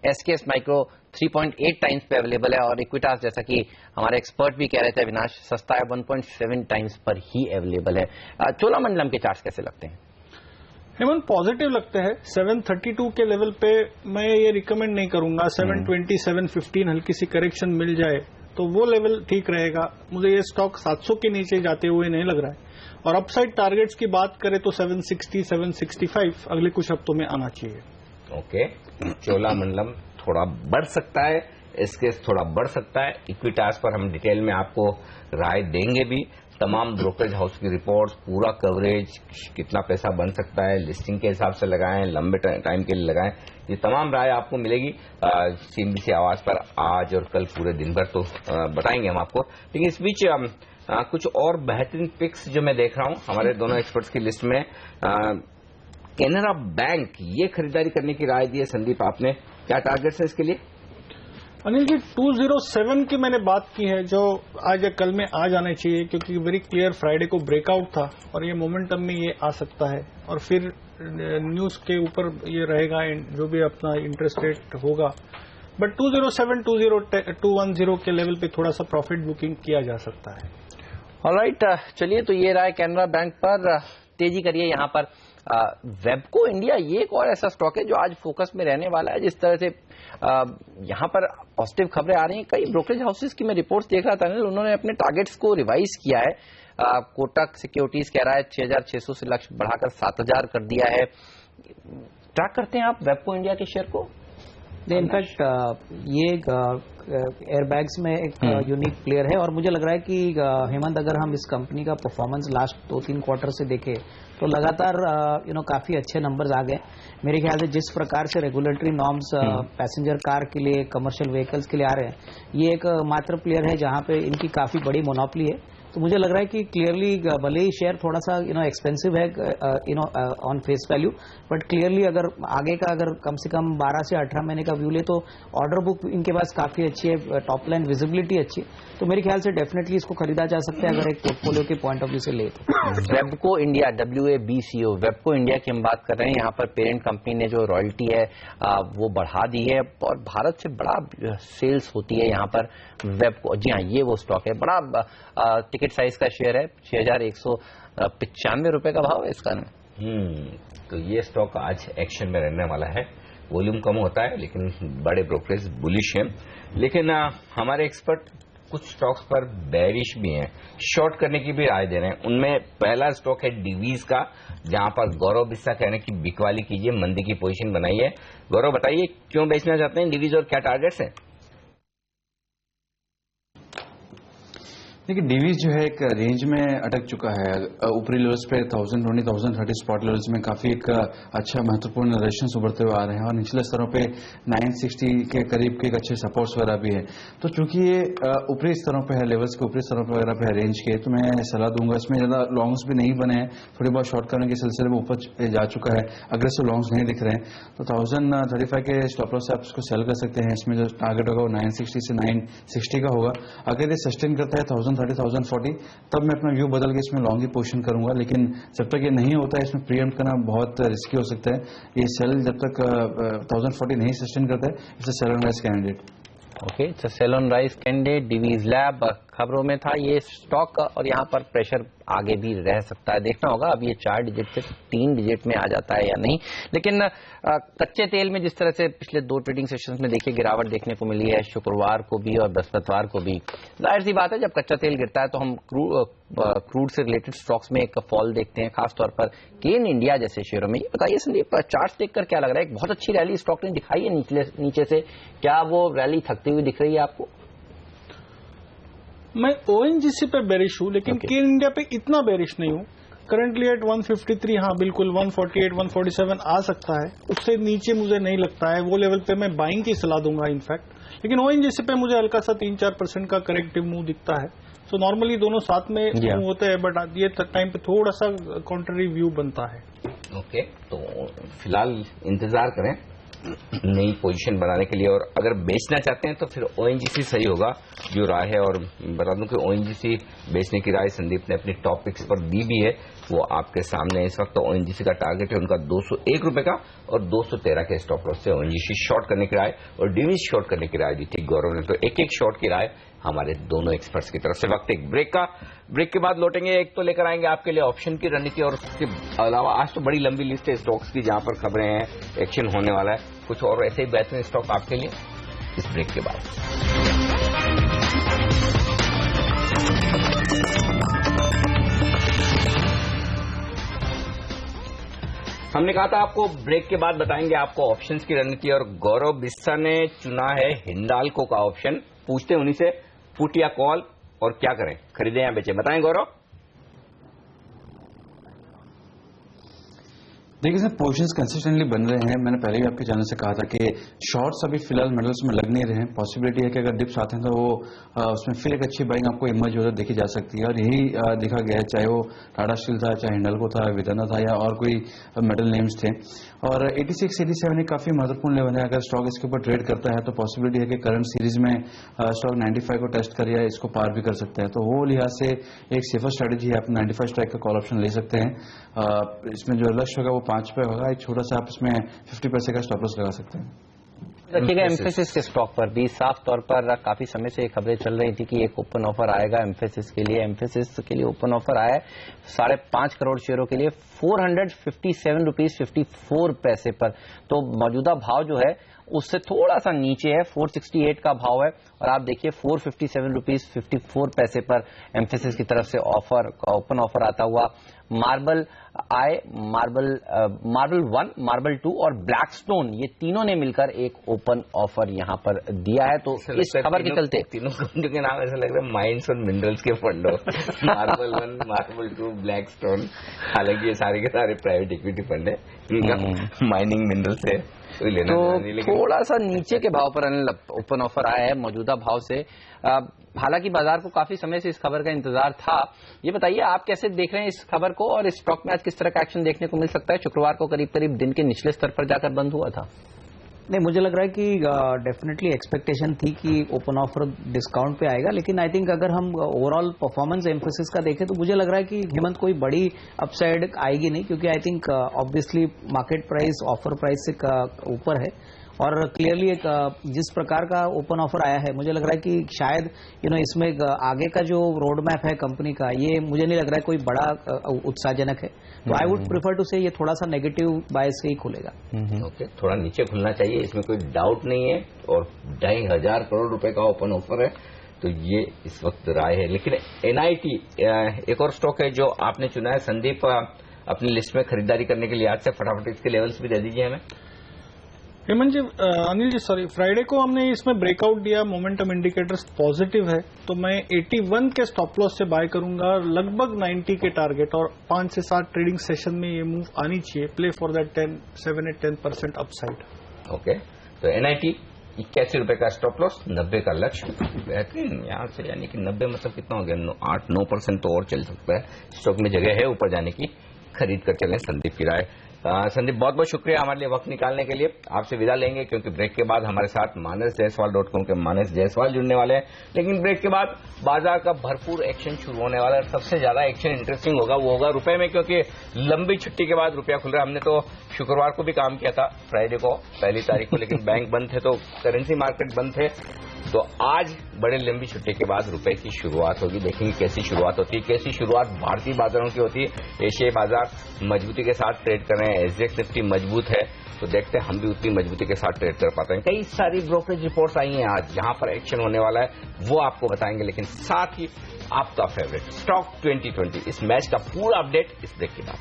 एसकेएस माइक्रो 3.8 टाइम्स पे अवेलेबल है और इक्विटास जैसा कि हमारे एक्सपर्ट भी कह रहे थे अविनाश, सस्ता है, 1.7 टाइम्स पर ही अवेलेबल है। चोलामंडलम के चार्ट्स कैसे लगते हैं? हेमंत पॉजिटिव लगते हैं। 732 के लेवल पे मैं ये रिकमेंड नहीं करूंगा। 720 715 हल्की सी करेक्शन मिल जाए तो वो लेवल ठीक रहेगा। मुझे ये स्टॉक 700 के नीचे जाते हुए नहीं लग रहा है। और अपसाइड टारगेट्स की बात करें तो 760 765 अगले कुछ हफ्तों में आना चाहिए। ओके, चोलामंडलम थोड़ा बढ़ सकता है, एसकेएस थोड़ा बढ़ सकता है। इक्विटास पर हम डिटेल में आपको राय देंगे भी। तमाम ब्रोकरेज हाउस की रिपोर्ट्स, पूरा कवरेज, कितना पैसा बन सकता है, लिस्टिंग के हिसाब से लगाएं, लंबे टाइम के लिए लगाएं, ये तमाम राय आपको मिलेगी सीएनबीसी आवाज पर आज और कल पूरे दिन भर। तो बताएंगे हम आपको। लेकिन इस बीच कुछ और बेहतरीन पिक्स जो मैं देख रहा हूं हमारे दोनों एक्सपर्ट्स की लिस्ट में, कैनरा बैंक ये खरीदारी करने की राय दी है। संदीप, आपने क्या टारगेट्स है इसके लिए? अनिल जी, 207 की मैंने बात की है, जो आज या कल में आ जाना चाहिए, क्योंकि वेरी क्लियर फ्राइडे को ब्रेकआउट था और ये मोमेंटम में ये आ सकता है और फिर न्यूज के ऊपर ये रहेगा जो भी अपना इंटरेस्ट रेट होगा। बट 207 210 के लेवल पे थोड़ा सा प्रॉफिट बुकिंग किया जा सकता है। ऑलराइट, चलिए, तो ये रहा है कैनरा बैंक पर। तेजी करिए यहाँ पर वेबको इंडिया, ये एक और ऐसा स्टॉक है जो आज फोकस में रहने वाला है। जिस तरह से यहाँ पर पॉजिटिव खबरें आ रही हैं, कई ब्रोकरेज हाउसेस की मैं रिपोर्ट्स देख रहा था, उन्होंने अपने टारगेट्स को रिवाइज किया है। कोटक सिक्योरिटीज कह रहा है 6,600 से लक्ष्य बढ़ाकर 7,000 कर दिया है। ट्रैक करते हैं आप वेबको इंडिया के शेयर को? इनफैक्ट ये एयरबैग्स में एक यूनिक प्लेयर है और मुझे लग रहा है कि हेमंत, अगर हम इस कंपनी का परफॉर्मेंस लास्ट 2-3 क्वार्टर से देखें तो लगातार काफी अच्छे नंबर्स आ गए। मेरे ख्याल से जिस प्रकार से रेगुलेटरी नॉर्म्स पैसेंजर कार के लिए, कमर्शियल व्हीकल्स के लिए आ रहे हैं, ये एक मात्र प्लेयर है जहां पे इनकी काफी बड़ी मोनोपोली है। तो मुझे लग रहा है कि क्लियरली भले ही शेयर थोड़ा सा एक्सपेंसिव है on face value, but clearly अगर आगे का अगर कम से कम 12 से 18 महीने का व्यू ले तो ऑर्डर बुक इनके पास काफी अच्छी है, टॉप लाइन विजिबिलिटी अच्छी है। तो मेरे ख्याल से डेफिनेटली इसको खरीदा जा सकता है अगर एक पोर्टफोलियो के पॉइंट ऑफ व्यू से ले तो। Webco India, WABCO, Webco India की हम बात कर रहे हैं। यहाँ पर पेरेंट कंपनी ने जो रॉयल्टी है वो बढ़ा दी है और भारत से बड़ा सेल्स होती है यहाँ पर वेबको। जी हाँ, ये वो स्टॉक है, बड़ा टिकट साइज का शेयर है, 6,195 रुपए का भाव है इसका। तो ये स्टॉक आज एक्शन में रहने वाला है। वॉल्यूम कम होता है लेकिन बड़े ब्रोकरेज बुलिश हैं। लेकिन हमारे एक्सपर्ट कुछ स्टॉक्स पर बेरिश भी हैं, शॉर्ट करने की भी राय दे रहे हैं। उनमें पहला स्टॉक है डिवीज का, जहां पर गौरव बिस्सा कह रहे हैं कि बिकवाली कीजिए, मंदी की पोजीशन बनाई है। गौरव, बताइए क्यों बेचना चाहते हैं डिवीज और क्या टारगेट्स हैं? देखिए, डिवीज जो है एक रेंज में अटक चुका है। ऊपरी लेवल्स पे 1020, 1030 स्पॉट लेवल्स में काफी एक अच्छा महत्वपूर्ण रेजिस्टेंस उभरते हुए आ रहे हैं और निचले स्तरों पे 960 के करीब के एक अच्छे सपोर्ट्स वगैरह भी है। तो चूंकि ये ऊपरी स्तरों पे है, लेवल्स के ऊपरी स्तरों पे वगैरह पे है रेंज के, तो मैं सलाह दूंगा। इसमें ज्यादा लॉन्ग्स भी नहीं बने हैं, थोड़ी बहुत शॉर्ट करने के सिलसिले में ऊपर जा चुका है, अग्रेसिव लॉन्ग्स नहीं दिख रहे हैं। तो 1035 के स्टॉप लॉस से आप इसको सेल कर सकते हैं। इसमें जो टारगेट होगा वो 960 से 960 का होगा। अगर ये सस्टेन करता है 1030, 1040, तब मैं अपना व्यू बदल के इसमें लॉन्ग की पोजीशन करूंगा। लेकिन जब तक ये नहीं होता है, इसमें प्रीएम्प्ट करना बहुत रिस्की हो सकता है। ये सेल जब तक 1040 नहीं सस्टेन करता है, it's a sell on rise candidate. Okay, it's a sell on rise candidate. Divi's lab खबरों में था ये स्टॉक और यहाँ पर प्रेशर आगे भी रह सकता है। देखना होगा अब ये 4 डिजिट से 3 डिजिट में आ जाता है या नहीं। लेकिन कच्चे तेल में जिस तरह से पिछले 2 ट्रेडिंग सेशंस में देखिए गिरावट देखने को मिली है, शुक्रवार को भी और बृहस्पतिवार को भी। जाहिर सी बात है, जब कच्चा तेल गिरता है तो हम क्रूड से रिलेटेड स्टॉक्स में एक फॉल देखते हैं, खासतौर पर केन इंडिया जैसे शेयरों में। ये बताइए संदीप, चार्ट देखकर क्या लग रहा है? एक बहुत अच्छी रैली स्टॉक ने दिखाई है नीचे से, क्या वो रैली थकती हुई दिख रही है आपको? मैं ONGC पे बेरिश हूं, लेकिन केन इंडिया पे इतना बेरिश नहीं हूं। करंटली एट 153, हाँ बिल्कुल 148, 147 आ सकता है, उससे नीचे मुझे नहीं लगता है। वो लेवल पे मैं बाइंग की सलाह दूंगा इनफैक्ट। लेकिन ONGC पे मुझे हल्का सा 3-4% का करेक्टिव मूव दिखता है। सो नॉर्मली दोनों साथ में मूव होते हैं, बट ये टाइम पे थोड़ा सा कॉन्ट्ररी व्यू बनता है। ओके, तो फिलहाल इंतजार करें नई पोजीशन बनाने के लिए। और अगर बेचना चाहते हैं तो फिर ONGC सही होगा जो राय है। और बता दूं कि ONGC बेचने की राय संदीप ने अपनी टॉपिक्स पर दी भी है। वो आपके सामने इस वक्त ओएनजीसी का टारगेट है उनका 201 रुपए का और 213 के स्टॉप लॉस से ओएनजीसी शॉर्ट करने की राय और डीवीज शॉर्ट करने की राय दी थी गौरव ने। तो एक एक शॉर्ट की राय हमारे दोनों एक्सपर्ट्स की तरफ से। वक्त एक ब्रेक का, ब्रेक के बाद लौटेंगे। एक तो लेकर आएंगे आपके लिए ऑप्शन की रणनीति और उसके अलावा आज तो बड़ी लंबी लिस्ट है स्टॉक्स की जहां पर खबरें हैं, एक्शन होने वाला है, कुछ और ऐसे ही बेहतरीन स्टॉक आपके लिए इस ब्रेक के बाद। हमने कहा था आपको ब्रेक के बाद बताएंगे आपको ऑप्शंस की रणनीति और गौरव बिस्सा ने चुना है हिंडाल्को का ऑप्शन। पूछते हैं उन्हीं से, पुट या कॉल और क्या करें, खरीदें या बेचें, बताएं गौरव। देखिए सर, पोजीशंस कंसिस्टेंटली बन रहे हैं। मैंने पहले भी आपके चैनल से कहा था कि शॉर्ट्स अभी फिलहाल मेडल्स में लग नहीं रहे हैं। पॉसिबिलिटी है कि अगर डिप्स आते हैं तो वो उसमें फिर एक अच्छी बाइंग आपको इमर्ज होकर देखी जा सकती है और यही देखा गया है, चाहे वो टाटा स्टील था, चाहे हिंडाल्को था, वेदांता था या और कोई मेडल नेम्स थे। और 86 87 एक काफी महत्वपूर्ण लेवल है। अगर स्टॉक इसके ऊपर ट्रेड करता है तो पॉसिबिलिटी है कि करंट सीरीज में स्टॉक 95 को टेस्ट कर या इसको पार भी कर सकता है। तो वो लिहाज से एक सेफर स्ट्रेटेजी है, आप 95 स्ट्राइक का कॉल ऑप्शन ले सकते हैं। इसमें जो लक्ष्य होगा वो 5 पे होगा। एक छोटा सा आप इसमें 50 पैसे का स्टॉप लॉस लगा सकते हैं। देखिएगा एम्फेसिस के स्टॉक पर भी साफ तौर पर काफी समय से खबरें चल रही थी कि एक ओपन ऑफर आएगा एम्फेसिस के लिए। एम्फेसिस के लिए ओपन ऑफर आया है 5.5 करोड़ शेयरों के लिए 457 रुपीज 54 पैसे पर। तो मौजूदा भाव जो है उससे थोड़ा सा नीचे है, 468 का भाव है और आप देखिए 457 रुपीज 54 पैसे पर एम्फेसिस की तरफ से ऑफर ओपन ऑफर आता हुआ। मार्बल आई, मार्बल 1, मार्बल 2 और ब्लैकस्टोन, ये तीनों ने मिलकर एक ओपन ऑफर यहां पर दिया है। तो इस खबर के चलते तीनों कंपनियों के नाम ऐसा लग रहा है माइंस और मिनरल्स के फंड हो। मार्बल 1, मार्बल 2, ब्लैकस्टोन, हालांकि ये सारे के सारे प्राइवेट इक्विटी फंड है, इनका माइनिंग मिनरल से तो थोड़ा सा नीचे के भाव पर ओपन ऑफर आया है मौजूदा भाव से। हालांकि बाजार को काफी समय से इस खबर का इंतजार था। ये बताइए आप कैसे देख रहे हैं इस खबर को और इस स्टॉक में आज किस तरह का एक्शन देखने को मिल सकता है? शुक्रवार को करीब करीब दिन के निचले स्तर पर जाकर बंद हुआ था। नहीं, मुझे लग रहा है कि डेफिनेटली एक्सपेक्टेशन थी कि ओपन ऑफर डिस्काउंट पे आएगा, लेकिन आई थिंक अगर हम ओवरऑल परफॉर्मेंस एम्फेसिस का देखें तो मुझे लग रहा है कि हेमंत कोई बड़ी अपसाइड आएगी नहीं, क्योंकि I think obviously market price offer price से ऊपर है और क्लियरली एक जिस प्रकार का ओपन ऑफर आया है मुझे लग रहा है कि शायद इसमें आगे का जो रोड मैप है कंपनी का, ये मुझे नहीं लग रहा है कोई बड़ा उत्साहजनक है। तो आई वुड प्रेफर टू से ये थोड़ा सा नेगेटिव बायस से ही खुलेगा। ओके, थोड़ा नीचे खुलना चाहिए, इसमें कोई डाउट नहीं है और 2,500 करोड़ रुपए का ओपन ऑफर है, तो ये इस वक्त राय है। लेकिन एनआईटी एक और स्टॉक है जो आपने चुना है। संदीप, अपनी लिस्ट में खरीदारी करने के लिए आज से फटाफट इसके लेवल्स भी दे दीजिए हमें। हेमंत जी, अनिल जी सॉरी, फ्राइडे को हमने इसमें ब्रेकआउट दिया, मोमेंटम इंडिकेटर्स पॉजिटिव है, तो मैं 81 के स्टॉप लॉस से बाय करूंगा, लगभग 90 के टारगेट और 5 से 7 ट्रेडिंग सेशन में ये मूव आनी चाहिए। Play for that 7-10% upside. Okay, तो एनआईटी 81 रुपए का स्टॉप लॉस, 90 का लक्ष्य, बेहतरीन यहां से, यानी कि 90 मतलब कितना हो गया, 8-9% तो और चल सकता है। स्टॉक में जगह है ऊपर जाने की, खरीद कर चलें। संदीप की राय। संदीप, बहुत बहुत शुक्रिया हमारे लिए वक्त निकालने के लिए। आपसे विदा लेंगे क्योंकि ब्रेक के बाद हमारे साथ manasjaiswal.com के मानस जायसवाल जुड़ने वाले हैं। लेकिन ब्रेक के बाद बाजार का भरपूर एक्शन शुरू होने वाला है। सबसे ज्यादा एक्शन इंटरेस्टिंग होगा वो होगा रुपए में, क्योंकि लंबी छुट्टी के बाद रुपया खुल रहा है। हमने तो शुक्रवार को भी काम किया था, फ्राइडे को 1 तारीख को, लेकिन बैंक बंद थे तो करेंसी मार्केट बंद थे। तो आज बड़े लंबी छुट्टी के बाद रुपए की शुरुआत होगी। देखेंगे कैसी शुरुआत होती है, कैसी शुरुआत भारतीय बाजारों की होती है। एशियाई बाजार मजबूती के साथ ट्रेड कर रहे हैं, एसजीएक्स निफ्टी मजबूत है, तो देखते हैं हम भी उतनी मजबूती के साथ ट्रेड कर पाते हैं। कई सारी ब्रोकरेज रिपोर्ट्स आई हैं आज, जहां पर एक्शन होने वाला है वो आपको बताएंगे। लेकिन साथ ही आपका फेवरेट स्टॉक 2020 इस मैच का पूरा अपडेट इस ब्रेक के बाद।